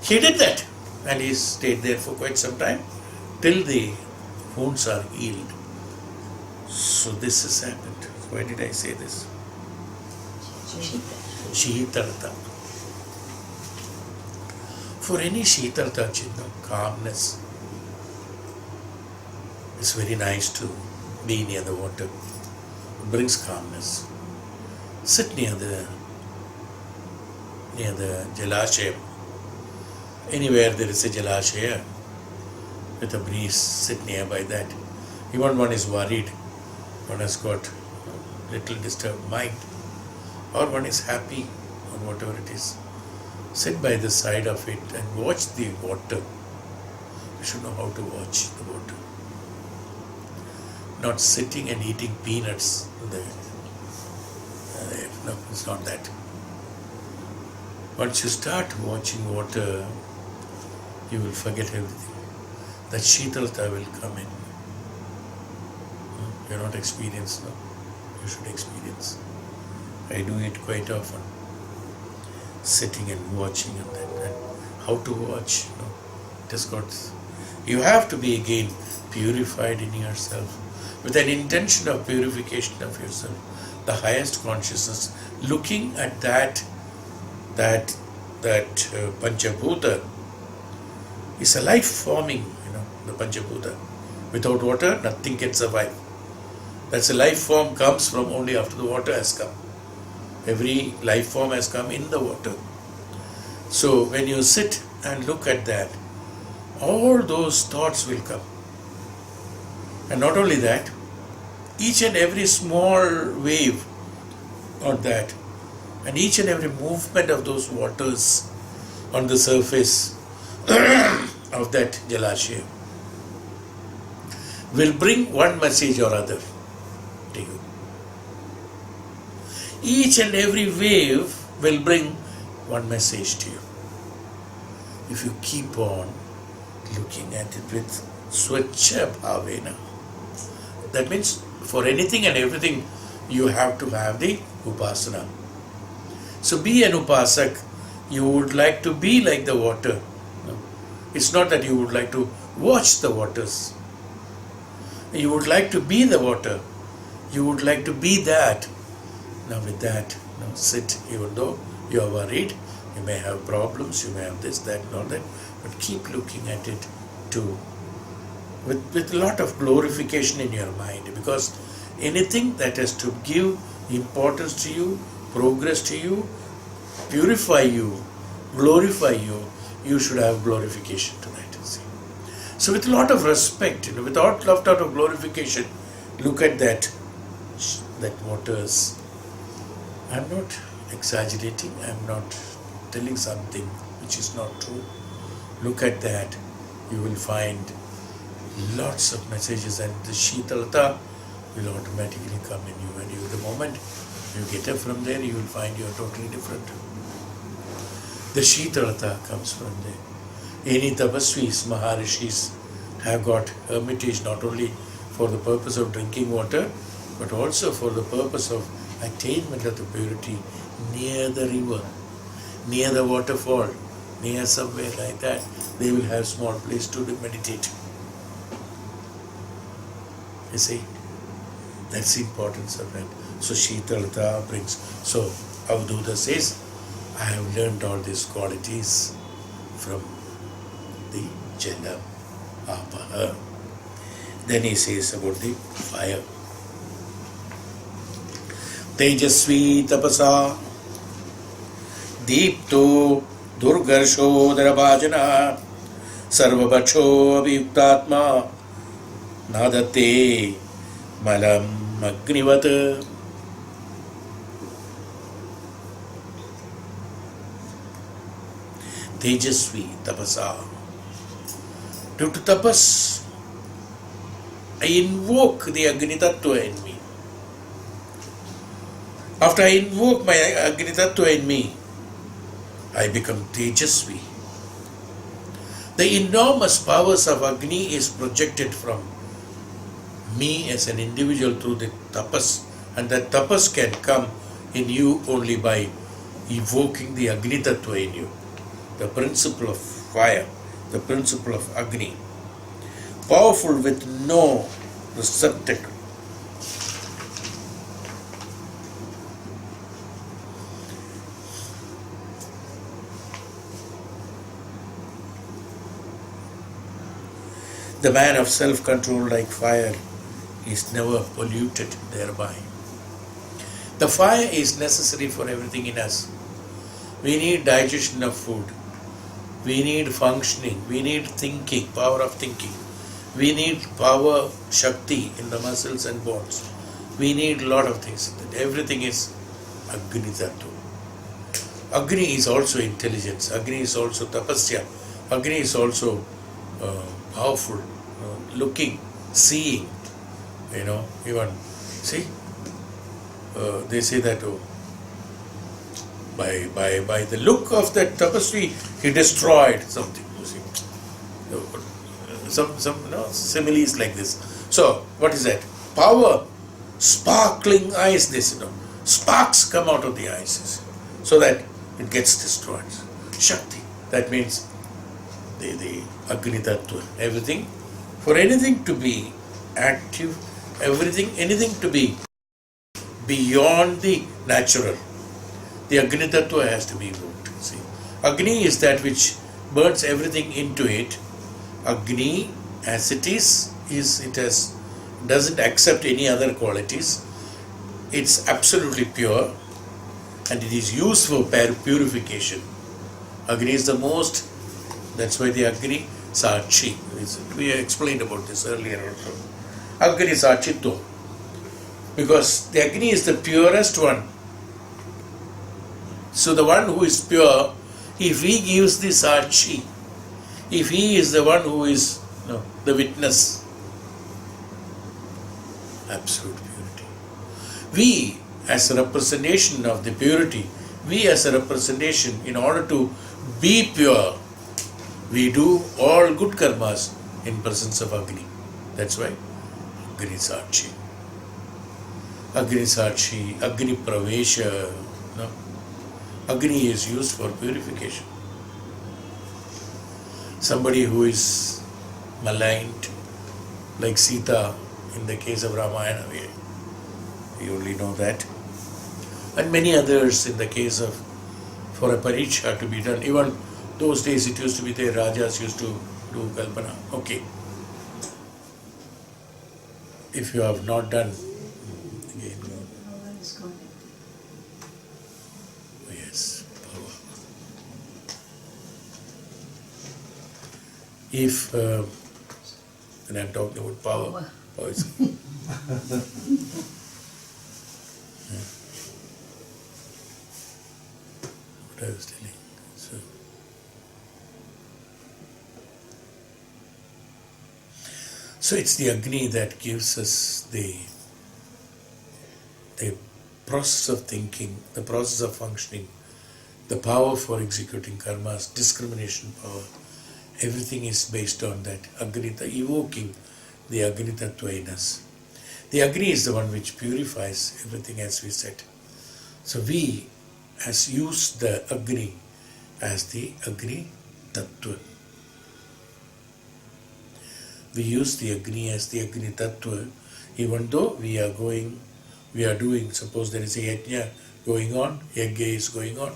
He did that, and he stayed there for quite some time till the wounds are healed. So this has happened. Why did I say this? Sheetalata. For any Sheetalata, calmness, it's very nice to be near the water. It brings calmness. Sit near the Jalashaya. Anywhere there is a Jalashaya with a breeze, sit nearby that. Even one is worried, one has got a little disturbed mind, or one is happy, or whatever it is. Sit by the side of it and watch the water. You should know how to watch the water. Not sitting and eating peanuts there. No, it's not that. Once you start watching water, you will forget everything. That Sheetalata will come in. You are not experienced, no? You should experience. I do it quite often. Sitting and watching and that. And how to watch, it has got. You have to be again purified in yourself with an intention of purification of yourself, the highest consciousness, looking at that Panchabhuta is a life forming, the Panchabhuta. Without water, nothing can survive. That's a life form comes from only after the water has come. Every life form has come in the water. So when you sit and look at that, all those thoughts will come. And not only that, each and every small wave on that, and each and every movement of those waters on the surface of that Jalashaya will bring one message or other to you. Each and every wave will bring one message to you. If you keep on looking at it with swachha bhavena, that means for anything and everything you have to have the upasana. So be an upasak. You would like to be like the water. It's not that you would like to watch the waters. You would like to be the water. You would like to be that. Now with that, sit, even though you are worried, you may have problems, you may have this, that, and all that, but keep looking at it too with a lot of glorification in your mind, because anything that has to give importance to you, progress to you, purify you, glorify you, you should have glorification to that. See? So with a lot of respect, without lot of glorification, look at that waters. I'm not exaggerating, I'm not telling something which is not true. Look at that, you will find lots of messages, and the Shitalata will automatically come in you, and the moment you get up from there, you will find you are totally different. The Shitalata comes from there. Any tapasvis, Maharishis have got hermitage not only for the purpose of drinking water, but also for the purpose of attainment of the purity near the river, near the waterfall, near somewhere like that. They will have small place to meditate. You see, that's the importance of it. So Shitalata brings. So Avaduta says, I have learned all these qualities from the Jala Apaha. Then he says about the fire. Tejasvi tapasa Deepto Durgarsho Darabhajana Sarvabhacho Abhiyuktatma Nadate Malam Agnivat. Tejasvi tapasa. Due to tapas, I invoke the Agni Tattva in me. After I invoke my Agni Tattva in me, I become Tejasvi. The enormous powers of Agni is projected from me as an individual through the tapas, and that tapas can come in you only by evoking the Agni Tattva in you, the principle of fire, the principle of Agni, powerful with no receptacle. The man of self-control like fire is never polluted thereby. The fire is necessary for everything in us. We need digestion of food. We need functioning. We need thinking, power of thinking. We need power, Shakti in the muscles and bones. We need a lot of things. Everything is Agni Tattva. Agni is also intelligence. Agni is also tapasya. Agni is also powerful, looking, seeing, even, see, they say that by the look of that tapasvi, he destroyed something, you see. Some similes like this. So, what is that? Power, sparkling eyes, this, sparks come out of the eyes, so that it gets destroyed. Shakti, that means the Agni Tattva, everything, for anything to be active, anything to be beyond the natural, the Agni Tattva has to be evoked. See, Agni is that which burns everything into it. Agni, as it is it has doesn't accept any other qualities. It's absolutely pure and it is used for purification. Agni is the most, that's why the Agni Sachi. We explained about this earlier also. Agni Sachitto. Because the Agni is the purest one. So the one who is pure, if he gives the Sachi, if he is the one who is the witness, absolute purity. We as a representation of the purity, we as a representation, in order to be pure, we do all good karmas in presence of Agni. That's why Agni Sachi. Agni Sachi, Agni Pravesha. No? Agni is used for purification. Somebody who is maligned, like Sita in the case of Ramayana, we only know that. And many others in the case of, for a pariksha to be done. Even those days it used to be there, Rajas used to do Kalpana. Okay. If you have not done, again, yes, power. If, when I'm talking about power is what I was telling. So it's the Agni that gives us the process of thinking, the process of functioning, the power for executing karmas, discrimination power. Everything is based on that Agni, evoking the Agni Tattva in us. The Agni is the one which purifies everything, as we said. So we has used the Agni as the Agni Tattva. We use the Agni as the Agni Tattva, even though we are doing, suppose there is a yajna going on, yajna is going on,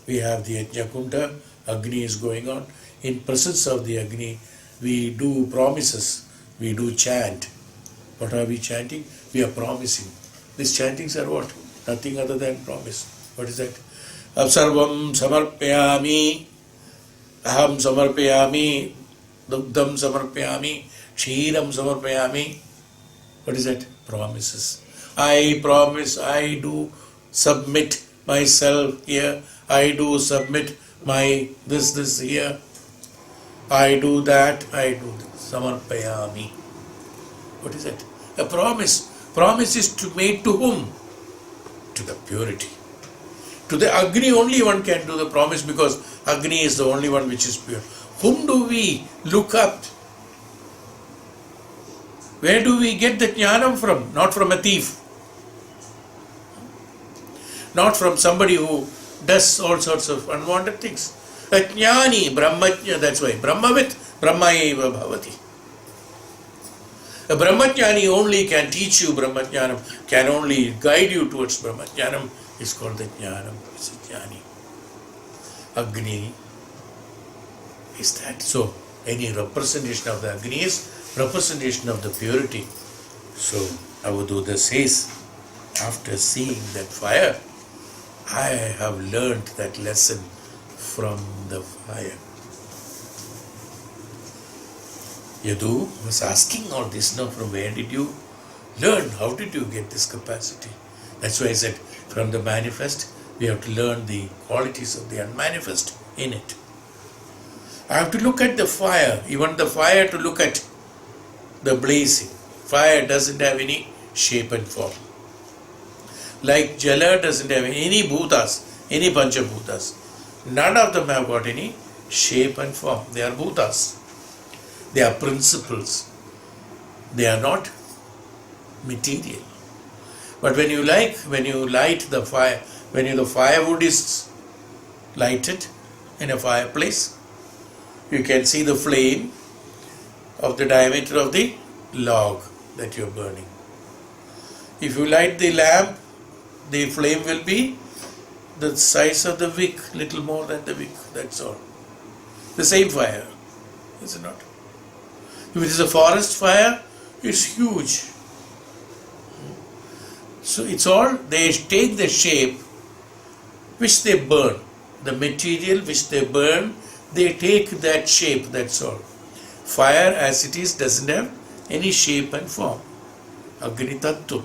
we have the yajna kunda, Agni is going on. In presence of the Agni, we do promises, we do chant. What are we chanting? We are promising. These chantings are what? Nothing other than promise. What is that? Sarvam samarpayami, aham samarpayami, dugdham samarpayami, kshiram samarpayami. What is that? Promises. I promise, I do submit myself here, I do submit my this here, I do that, I do this. Samarpayami. What is that? A promise. Promise is made to whom? To the purity. To the Agni only one can do the promise, because Agni is the only one which is pure. Whom do we look up? Where do we get the jnanam from? Not from a thief. Not from somebody who does all sorts of unwanted things. A jnani, brahmajna, that's why. Brahmavit, brahmaeva bhavati. A brahmajnani only can teach you brahmajnanam, can only guide you towards brahmajnanam, is called the jnanam, it's a jnani. Agni is that. So, any representation of the Agni is representation of the purity. So, Avaduta says, after seeing that fire, I have learned that lesson from the fire. Yadu was asking all this now, from where did you learn? How did you get this capacity? That's why I said, from the manifest, we have to learn the qualities of the unmanifest in it. I have to look at the fire, even the fire to look at the blazing. Fire doesn't have any shape and form. Like Jala doesn't have any bhutas, any panchabhutas. None of them have got any shape and form. They are bhutas. They are principles. They are not material. But when you light the fire, when the firewood is lighted in a fireplace, you can see the flame of the diameter of the log that you are burning. If you light the lamp, the flame will be the size of the wick, little more than the wick, that's all. The same fire, is it not? If it is a forest fire, it's huge. So it's all, they take the shape which they burn. The material which they burn, they take that shape, that's all. Fire as it is doesn't have any shape and form. Agni Tattva.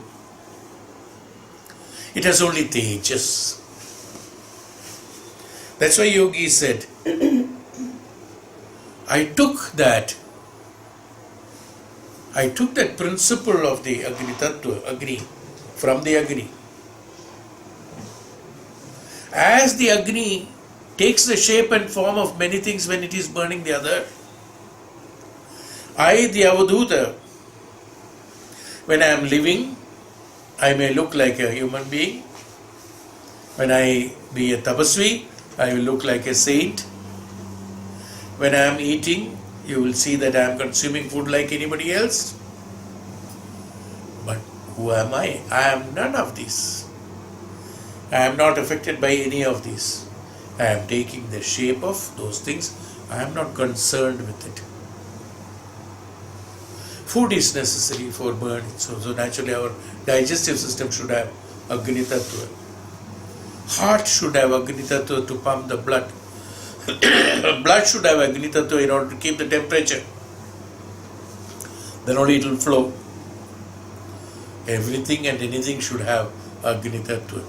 It has only tejas. That's why Yogi said, I took that principle of the Agni Tattva, Agni, from the Agni. As the Agni takes the shape and form of many things when it is burning the other, I, the Avaduta, when I am living, I may look like a human being. When I be a tapasvi, I will look like a saint. When I am eating, you will see that I am consuming food like anybody else. But who am I? I am none of these. I am not affected by any of these. I am taking the shape of those things. I am not concerned with it. Food is necessary for burning. So naturally our digestive system should have Agni Tattva. Heart should have Agni Tattva to pump the blood. Blood should have Agni Tattva in order to keep the temperature. Then only it will flow. Everything and anything should have Agni Tattva.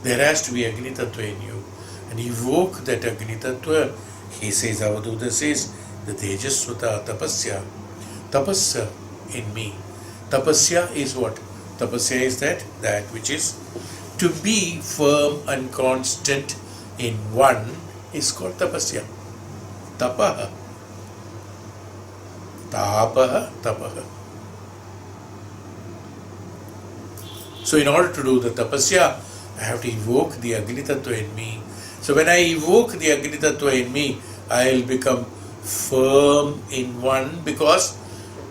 There has to be Agni Tattva in you. And evoke that Agni Tattva. He says, Avaduta says, the Tejasvata Tapasya. Tapasya in me. Tapasya is what? Tapasya is that which is to be firm and constant in one is called Tapasya. Tapaha. Tapaha, tapaha. So in order to do the Tapasya, I have to evoke the Agni Tattva in me. So when I evoke the Agni Tattva in me, I will become firm in one, because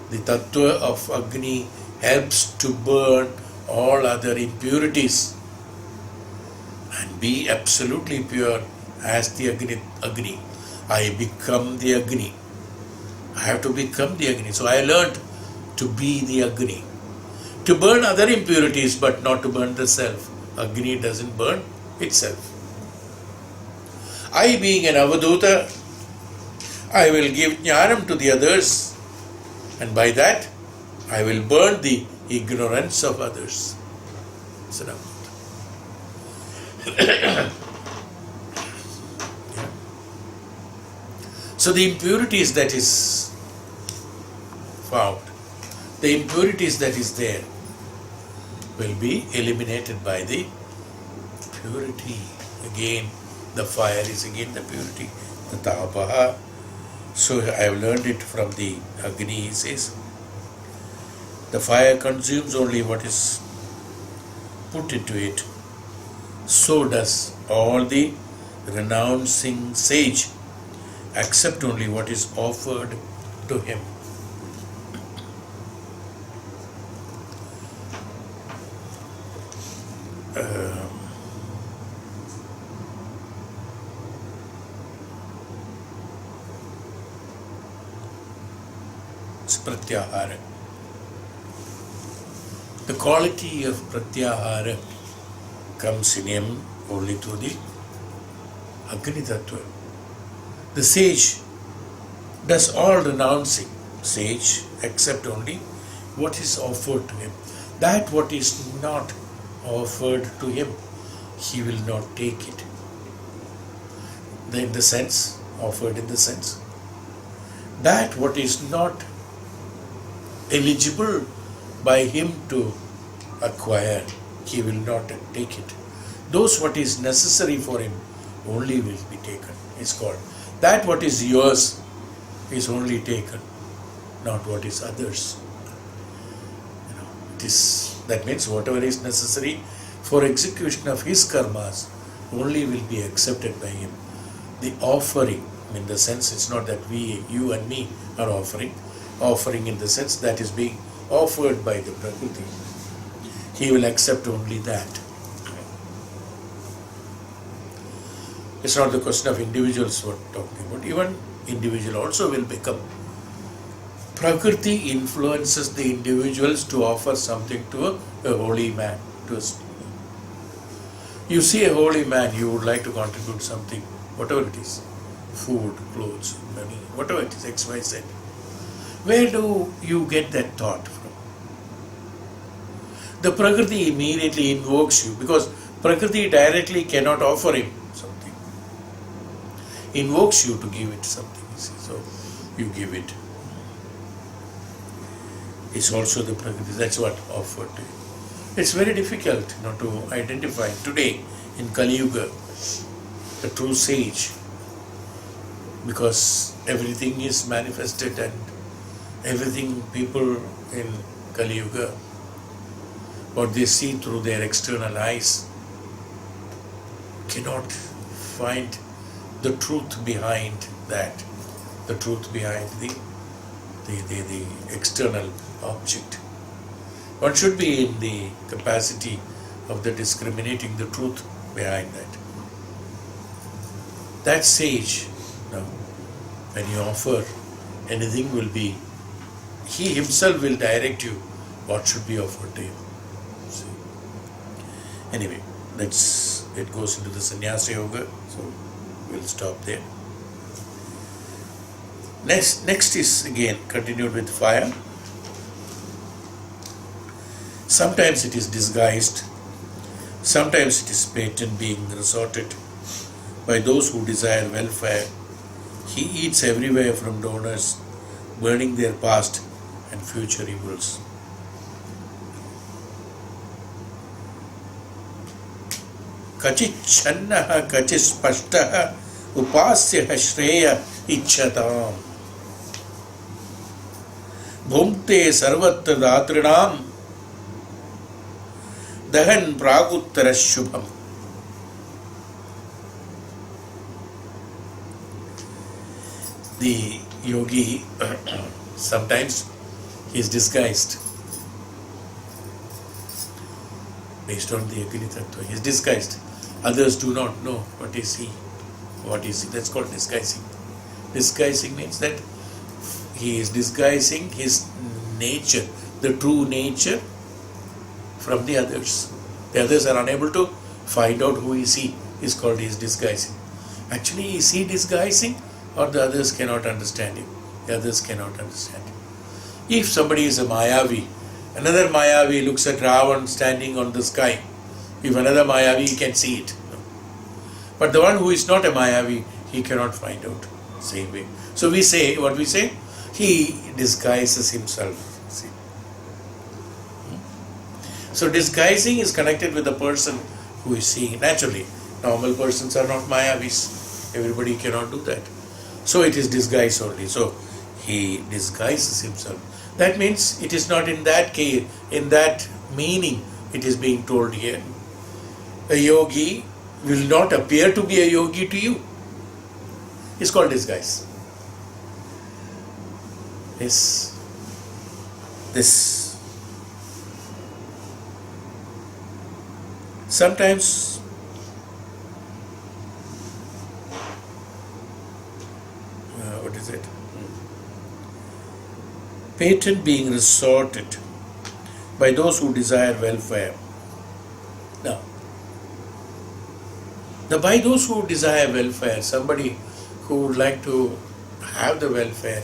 the Tattva of Agni helps to burn all other impurities and be absolutely pure as the Agni. I become the Agni. I have to become the Agni. So I learned to be the Agni. To burn other impurities but not to burn the self. Agni doesn't burn itself. I, being an Avaduta, I will give jnanam to the others, and by that I will burn the ignorance of others. It's an Avaduta. So the impurities that is found, the impurities that is there, will be eliminated by the purity. Again, the fire is again the purity, the tapaha. So I have learned it from the Agni. He says, the fire consumes only what is put into it. So does all the renouncing sage accept only what is offered to him. Pratyahara. The quality of Pratyahara comes in him only through the Agni Tattva. The sage does all renouncing. Sage accept only what is offered to him. That what is not offered to him, he will not take it. In the sense, offered in the sense, that what is not eligible by him to acquire, he will not take it. Those what is necessary for him only will be taken. It's called. That what is yours is only taken, not what is others. That means whatever is necessary for execution of his karmas only will be accepted by him. The offering, in the sense, it's not that we, you and me are offering in the sense that is being offered by the Prakriti. He will accept only that. It's not the question of individuals we're talking about. Even individual also will become Prakriti influences the individuals to offer something to a holy man. You see a holy man, you would like to contribute something, whatever it is, food, clothes, money, whatever it is, X, Y, Z. Where do you get that thought from? The Prakriti immediately invokes you, because Prakriti directly cannot offer him something. Invokes you to give it something, you see. So you give it. It's also the Prakriti, that's what offered to you. It's very difficult to identify today in Kali Yuga the true sage, because everything is manifested and everything people in Kali Yuga, what they see through their external eyes, cannot find the truth behind that, the truth behind the external object. One should be in the capacity of the discriminating the truth behind that. That sage, when you offer, anything will be, he himself will direct you what should be offered to you. See? Anyway, it goes into the Sannyasa Yoga, so we'll stop there. Next is again continued with fire. Sometimes it is disguised, sometimes it is patent, being resorted by those who desire welfare. He eats everywhere from donors, burning their past and future evils. Kachit channaha kachit spashtaha upasyaha shreya ichchatam. Bhumte sarvatra datrinam dahan praguttara shubham. The yogi sometimes he is disguised based on the Agni Tattva. He is disguised. Others do not know what is he. What is he? That's called disguising. Disguising means that he is disguising his nature, the true nature, from the others. The others are unable to find out who is he. Is called his disguising. Actually, is he disguising, or the others cannot understand him? The others cannot understand him. If somebody is a Mayavi, another Mayavi looks at Ravan standing on the sky. If another Mayavi, he can see it. But the one who is not a Mayavi, he cannot find out. Same way. So we say, what we say? He disguises himself. See? So disguising is connected with the person who is seeing. Naturally, normal persons are not Mayavis. Everybody cannot do that. So it is disguise only. So he disguises himself. That means it is not in that case, in that meaning it is being told here. A yogi will not appear to be a yogi to you. It's called disguise. Yes. This. Sometimes what is it? Patent being resorted by those who desire welfare. Now, by those who desire welfare, somebody who would like to have the welfare,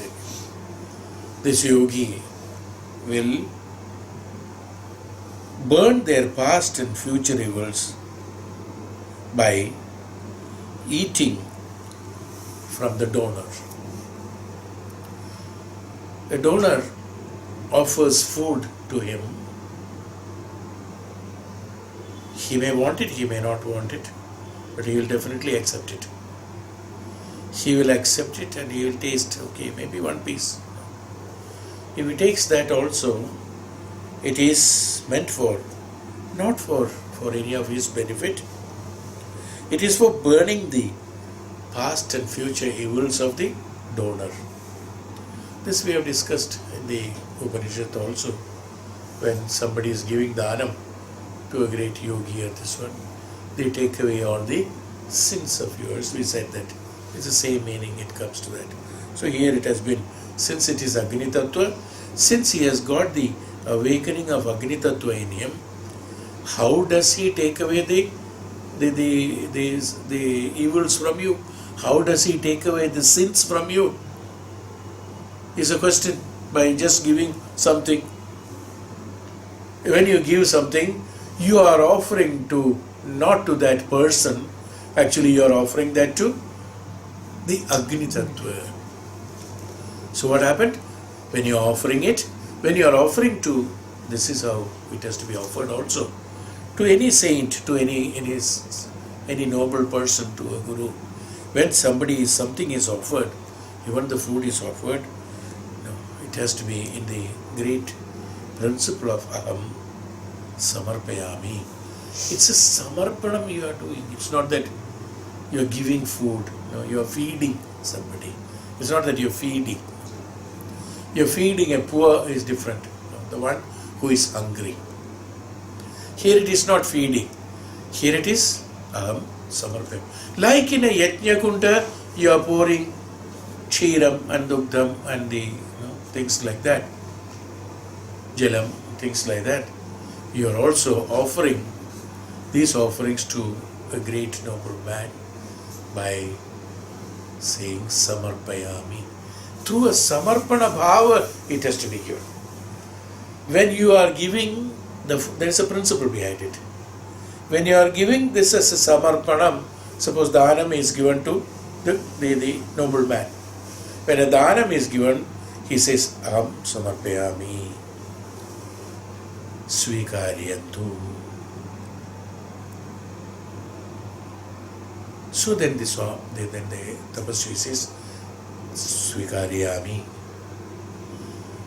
this yogi will burn their past and future evils by eating from the donor. A donor offers food to him. He may want it, he may not want it, but he will definitely accept it. He will accept it and he will taste, okay, maybe one piece. If he takes that also, it is meant for, not for any of his benefit. It is for burning the past and future evils of the donor. This we have discussed in the Upanishad also, when somebody is giving dhanam to a great yogi or this one, they take away all the sins of yours. We said that it's the same meaning, it comes to that. So here it has been since it is Agni Tattva, since he has got the awakening of Agni Tattva in him, how does he take away the evils from you? How does he take away the sins from you? Is a question. By just giving something. When you give something, you are offering to, not to that person, actually you are offering that to the Agni Tattva. So what happened? When you are offering it, when you are offering to, this is how it has to be offered also, to any saint, to any noble person, to a guru. When something is offered, even the food is offered, it has to be in the great principle of Aham Samarpayami. It's a Samarpanam you are doing. It's not that you are giving food. No, you are feeding somebody. It's not that you are feeding. You are feeding a poor is different. The one who is hungry. Here it is not feeding. Here it is Aham Samarpayami. Like in a Yajna Kunda, you are pouring Kshiram and Dugdham and the things like that, Jalam, things like that. You are also offering these offerings to a great noble man by saying Samarpayami. Through a Samarpana Bhava, it has to be given. When you are giving, there is a principle behind it. When you are giving this as a Samarpanam, suppose Dhanam is given to the noble man. When a Dhanam is given, he says, Aham Samarpayami Svikariyantu. So then the Tapasvi says, Svikariyami.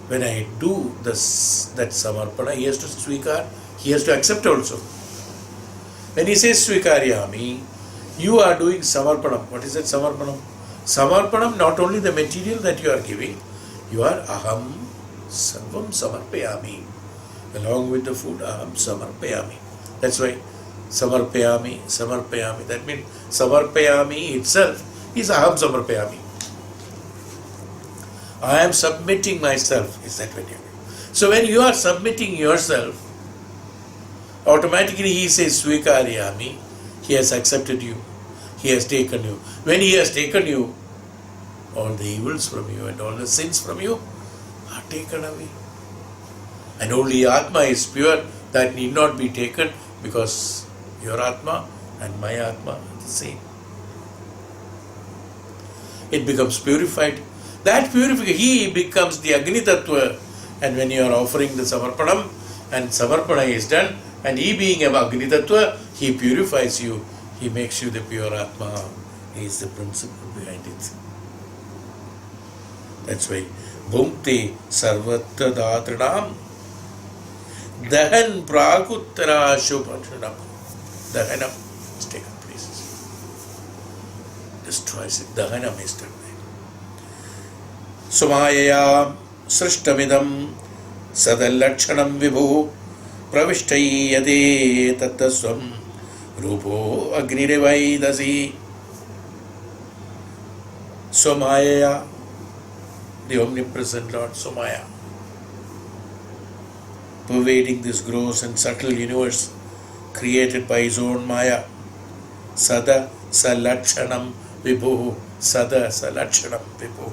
When I do that Samarpana, he has to Svikar, he has to accept also. When he says Svikariyami, you are doing Samarpanam. What is that Samarpanam? Samarpanam, not only the material that you are giving, you are Aham Sarvam Samarpayami. Along with the food, Aham Samarpayami. That's why Samarpayami. That means Samarpayami itself is Aham Samarpayami. I am submitting myself. Is that what you mean? So when you are submitting yourself, automatically he says Svikariyami. He has accepted you. He has taken you. When he has taken you, all the evils from you and all the sins from you are taken away. And only Atma is pure, that need not be taken, because your Atma and my Atma are the same. It becomes purified. That purification, he becomes the Agni Tattva. And when you are offering the Samarpanam, and Samarpana is done, and he being an Agni Tattva, he purifies you. He makes you the pure Atma. He is the principle behind it. That's why Bhukti Sarvatra Datranam Dahan Prakuttara Shubhanam. Dahanam is taken place. Destroys it. Dahanam is done. Maaya Srishtamidam Sadallakshanam Vibhu Pravishtayyade Tattasvam Rupo Agnirevaidasi. Maaya, the omnipresent Lord, Maaya, pervading this gross and subtle universe created by his own Maya. Sada Salakshanam Vibhu. Sada Salakshanam Vibhu.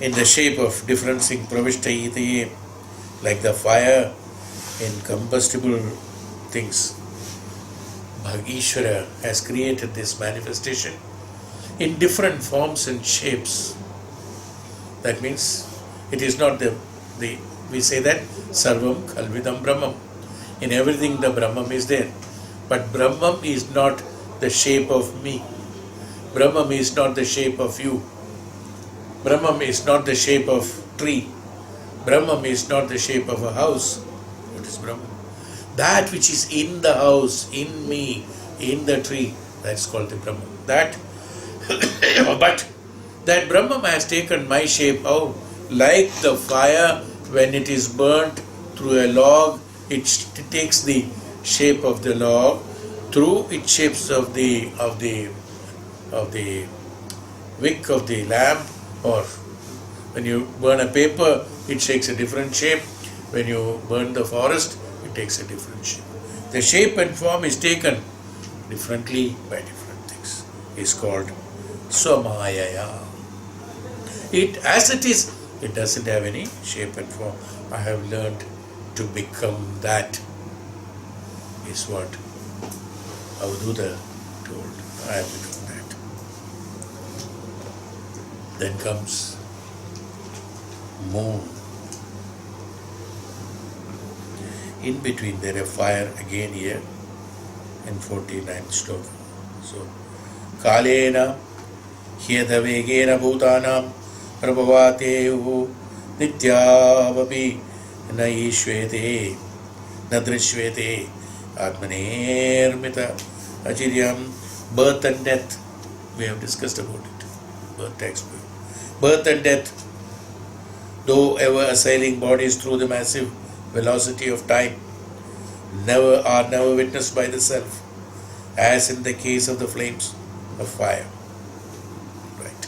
In the shape of differencing Pravishtayyate, like the fire in combustible things, Ishvara has created this manifestation in different forms and shapes. That means it is not we say that Sarvam Kalvidam Brahmam. In everything the Brahmam is there. But Brahmam is not the shape of me. Brahmam is not the shape of you. Brahmam is not the shape of tree. Brahmam is not the shape of a house. What is Brahman? That which is in the house, in me, in the tree, that's called the Brahman. But that Brahman has taken my shape. How? Like the fire, when it is burnt through a log, it takes the shape of the log through its shapes of the wick of the lamp, or when you burn a paper, it takes a different shape. When you burn the forest, it takes a different shape. The shape and form is taken differently by different things. It's called Maaya. It, as it is, it doesn't have any shape and form. I have learned to become that, is what Avaduta told. I have become that. Then comes moon. In between there is fire again here in 49th sloka. So, Kalena Hyadavegena Bhutanam Prabhavatehu Nityavapi Na Ishvete Na Drishvete Atmanermita Achiryam. Birth and death, we have discussed about it. Birth takes birth. Birth and death, though ever assailing bodies through the massive velocity of time, never witnessed by the self, as in the case of the flames of fire. Right.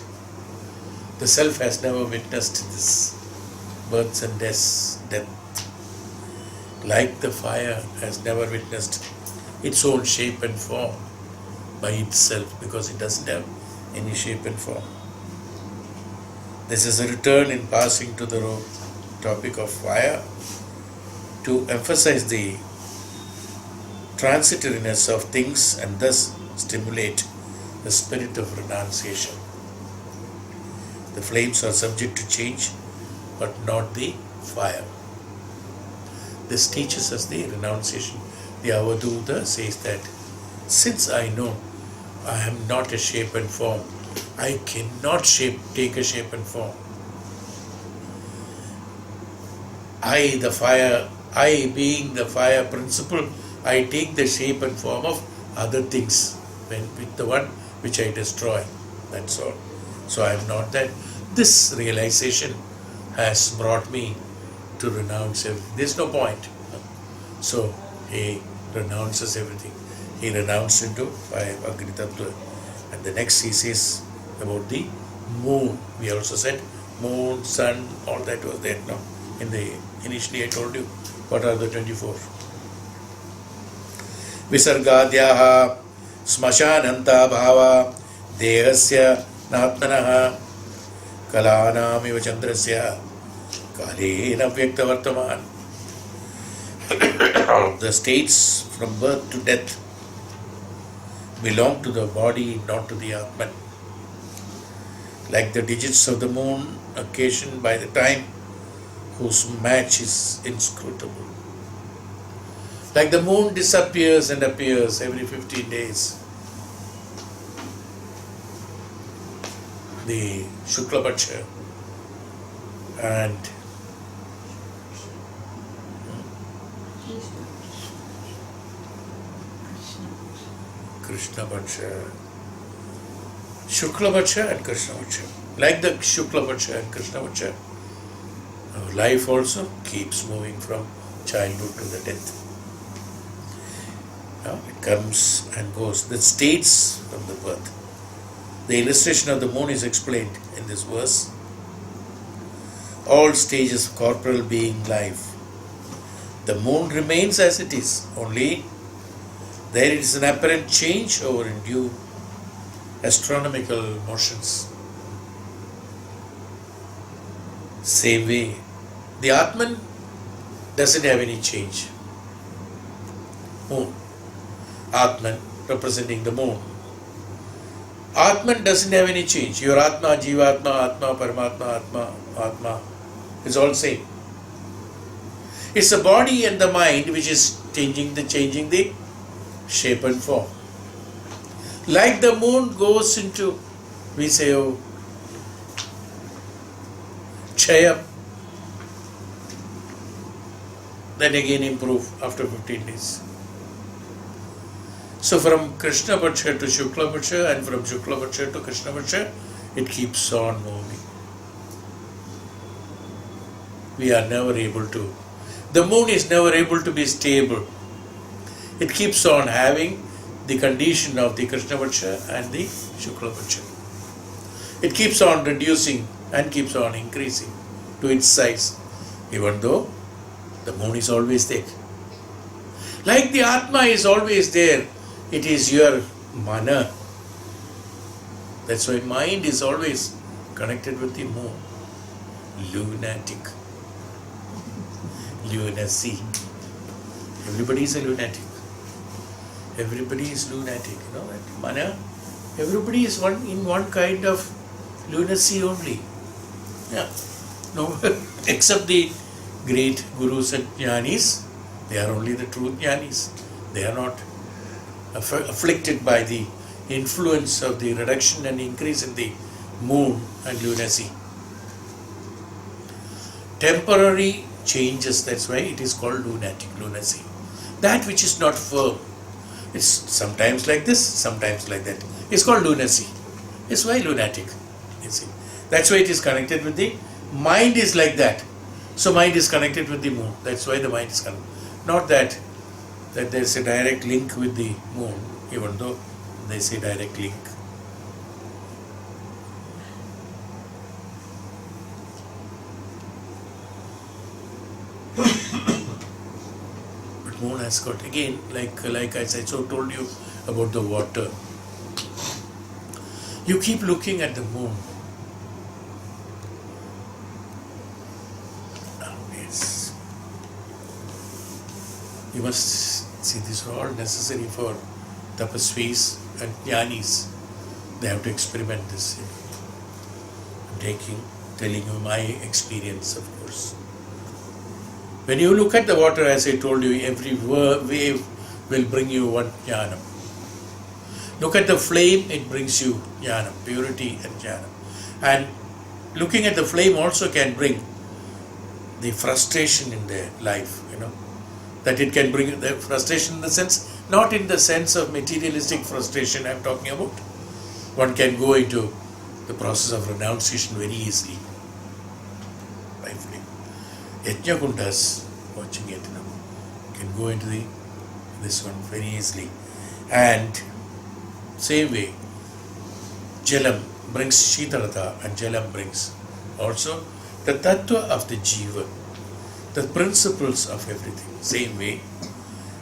The self has never witnessed this births and deaths, death. Like the fire has never witnessed its own shape and form by itself, because it doesn't have any shape and form. This is a return in passing to the topic of fire to emphasize the transitoriness of things and thus stimulate the spirit of renunciation. The flames are subject to change, but not the fire. This teaches us the renunciation. The Avaduta says that since I know I am not a shape and form, I cannot take a shape and form. I being the fire principle, I take the shape and form of other things with the one which I destroy. That's all. So I am not that. This realization has brought me to renounce everything. There's no point. So he renounces everything. He renounced into fire, Agni Tattva. And the next he says about the moon. We also said moon, sun, all that was there. No? Initially I told you what are the 24. Visargadyaha smashananta bhava dehasya natmanaha kalanam iva chandrasya kalena vyakta vartaman. The states from birth to death belong to the body, not to the Atman. Like the digits of the moon occasioned by the time whose match is inscrutable. Like the moon disappears and appears every 15 days. The Shukla Paksha and Krishna Paksha, Shukla Paksha and Krishna Paksha. Like the Shukla Paksha and Krishna Paksha, our life also keeps moving from childhood to the death. Now it comes and goes. The states from the birth. The illustration of the moon is explained in this verse. All stages of corporal being life. The moon remains as it is, only there is an apparent change over in due astronomical motions. Same way, the Atman doesn't have any change. Moon. Atman representing the moon. Atman doesn't have any change. Your Atma, Jivatma, Atma, Paramatma, Atma is all same. It's the body and the mind which is changing the shape and form. Like the moon goes into, we say, Chaya, then again improve after 15 days. So from Krishna Paksha to Shukla Paksha and from Shukla Paksha to Krishna Paksha, it keeps on moving. We are never able to. The moon is never able to be stable. It keeps on having the condition of the Krishna Paksha and the Shukla Paksha. It keeps on reducing and keeps on increasing to its size, even though the moon is always there. Like the Atma is always there, it is your mana. That's why mind is always connected with the moon. Lunatic. Lunacy. Everybody is a lunatic. Everybody is lunatic. You know that mana? Everybody is in one kind of lunacy only. Yeah. No, except the great gurus and jnanis, they are only the true jnanis. They are not afflicted by the influence of the reduction and increase in the moon and lunacy. Temporary changes, that's why it is called lunacy. That which is not firm. It's sometimes like this, sometimes like that. It's called lunacy. It's why lunatic. You see. That's why it is connected with the mind is like that. So mind is connected with the moon. That's why the mind is connected. Not that there is a direct link with the moon, even though they say direct link. But moon has got, again, like as I told you about the water. You keep looking at the moon. Yes. You must see, these are all necessary for tapasvis and jnanis. They have to experiment this. I'm telling you my experience, of course. When you look at the water, as I told you, every wave will bring you one jnanam. Look at the flame, it brings you jnanam, purity and jnanam. And looking at the flame also can bring the frustration in their life, that it can bring the frustration in the sense, not in the sense of materialistic frustration I'm talking about. One can go into the process of renunciation very easily by flame. Yajnakundas, watching it, can go into this one very easily. And same way, Jalam brings Shitalata and Jalam brings also the Tattva of the Jiva, the principles of everything. Same way,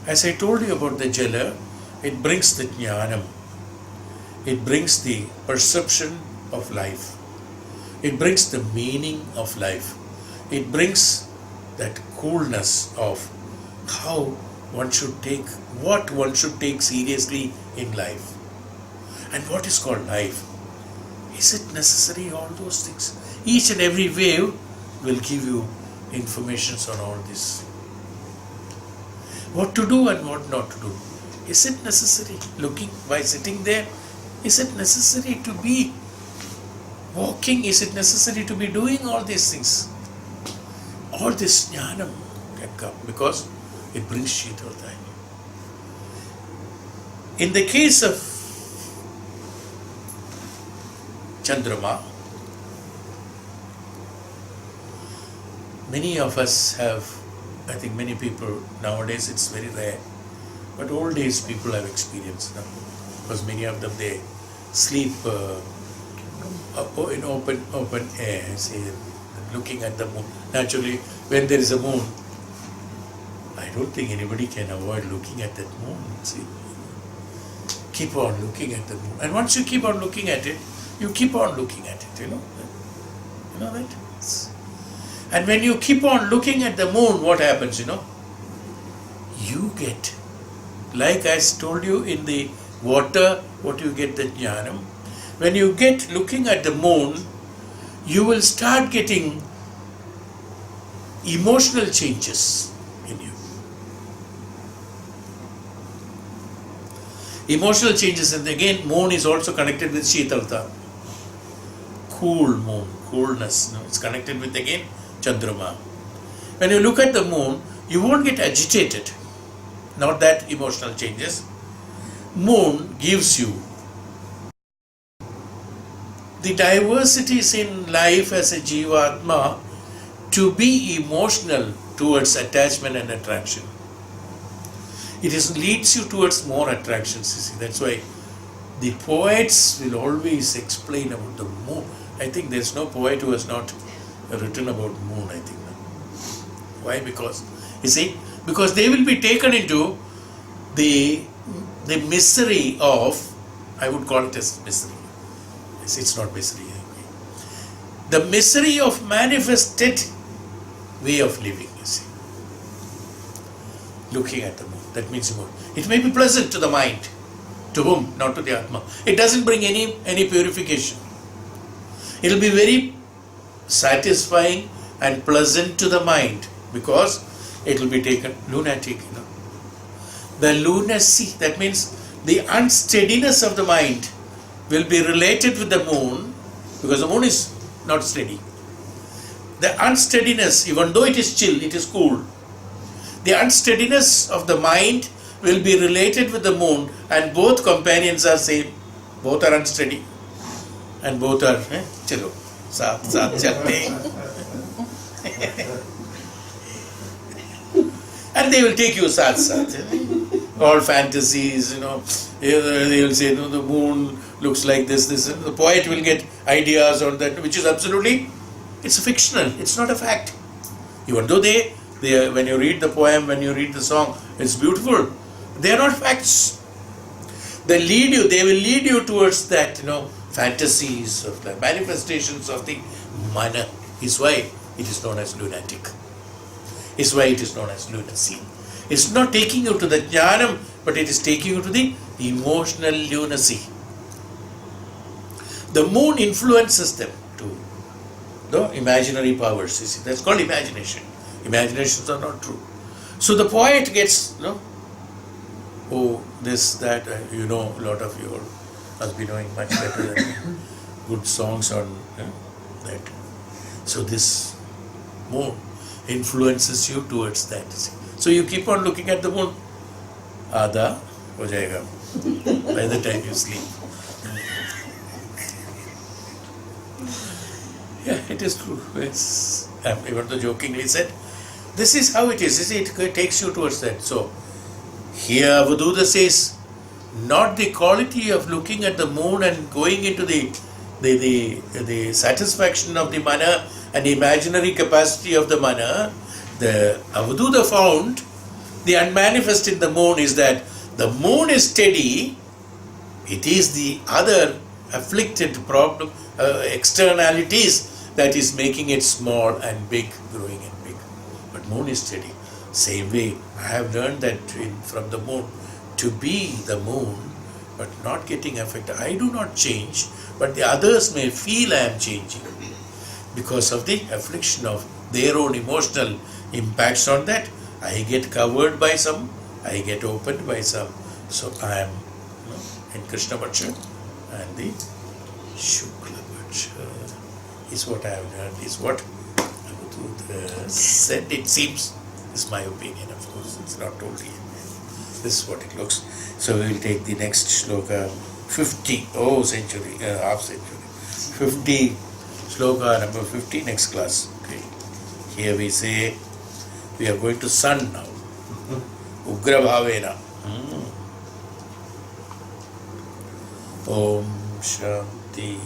as I told you about the Jala, it brings the Jnanam, it brings the perception of life, it brings the meaning of life, it brings that coolness of how one should take, what one should take seriously in life. And what is called life? Is it necessary, all those things? Each and every wave will give you informations on all this. What to do and what not to do. Is it necessary? Looking by sitting there, is it necessary to be walking? Is it necessary to be doing all these things? All this jnanam can come because it brings Shitalata. In the case of Chandrama, many of us have, I think many people nowadays, it's very rare, but old days people have experienced them, because many of them, they sleep in open air, say, looking at the moon. Naturally, when there is a moon, I don't think anybody can avoid looking at that moon. See, keep on looking at the moon, and once you keep on looking at it, you keep on looking at it, you know that? And when you keep on looking at the moon, what happens, You get, like I told you in the water, what you get, the jnanam. When you get looking at the moon, you will start getting emotional changes in you. Emotional changes, and again, moon is also connected with Shitalata. Cool moon, coolness. It's connected with, again, Chandrama. When you look at the moon, you won't get agitated. Not that emotional changes. Moon gives you the diversities in life as a Jivatma to be emotional towards attachment and attraction. It leads you towards more attractions, you see. That's why the poets will always explain about the moon. I think there's no poet who has not written about moon, I think. Why? Because, you see, because they will be taken into the misery of, I would call it as misery. It's not misery. The misery of manifested way of living, you see. Looking at the moon, that means moon. It may be pleasant to the mind. To whom? Not to the Atma. It doesn't bring any purification. It will be very satisfying and pleasant to the mind because it will be taken lunatic, you know. The lunacy, that means the unsteadiness of the mind will be related with the moon because the moon is not steady. The unsteadiness, even though it is chill, it is cool. The unsteadiness of the mind will be related with the moon, and both companions are same. Both are unsteady. And both are chalo. Saath chalte. And they will take you saath. All fantasies, you know. They will say, no, the moon looks like this. The poet will get ideas on that, which is absolutely, it's fictional. It's not a fact. Even though they when you read the poem, when you read the song, it's beautiful. They are not facts. They will lead you towards that, you know, fantasies of the manifestations of the mana. Is why it is known as lunatic. Is why it is known as lunacy. It's not taking you to the jnanam, but it is taking you to the emotional lunacy. The moon influences them to the imaginary powers. You see, that's called imagination. Imaginations are not true. So the poet gets, you know, oh, this, that, you know, a lot of you all must be knowing much better than me. Good songs on that. So this moon influences you towards that. So you keep on looking at the moon. Aadha ho jayega by the time you sleep. Yeah, it is true. Yes. Even though jokingly said, this is how it is. You see, it takes you towards that. So here Avaduta says, not the quality of looking at the moon and going into the satisfaction of the mana and the imaginary capacity of the mana. The Avaduta found the unmanifest in the moon is that the moon is steady. It is the other afflicted problem, externalities that is making it small and big, growing and big. But moon is steady. Same way, I have learned that from the moon, to be the moon, but not getting affected. I do not change, but the others may feel I am changing because of the affliction of their own emotional impacts on that. I get covered by some, I get opened by some. So I am in Krishna Paksha and the Shukla Paksha is what I have learned, is what Avaduta said. It seems, is my opinion, of course, it's not told here. This is what it looks. So we will take the next shloka, 50, century, half century. 50, shloka number 50, next class. Okay. Here we say, we are going to sun now. Ugra Bhavena. Om Shanti.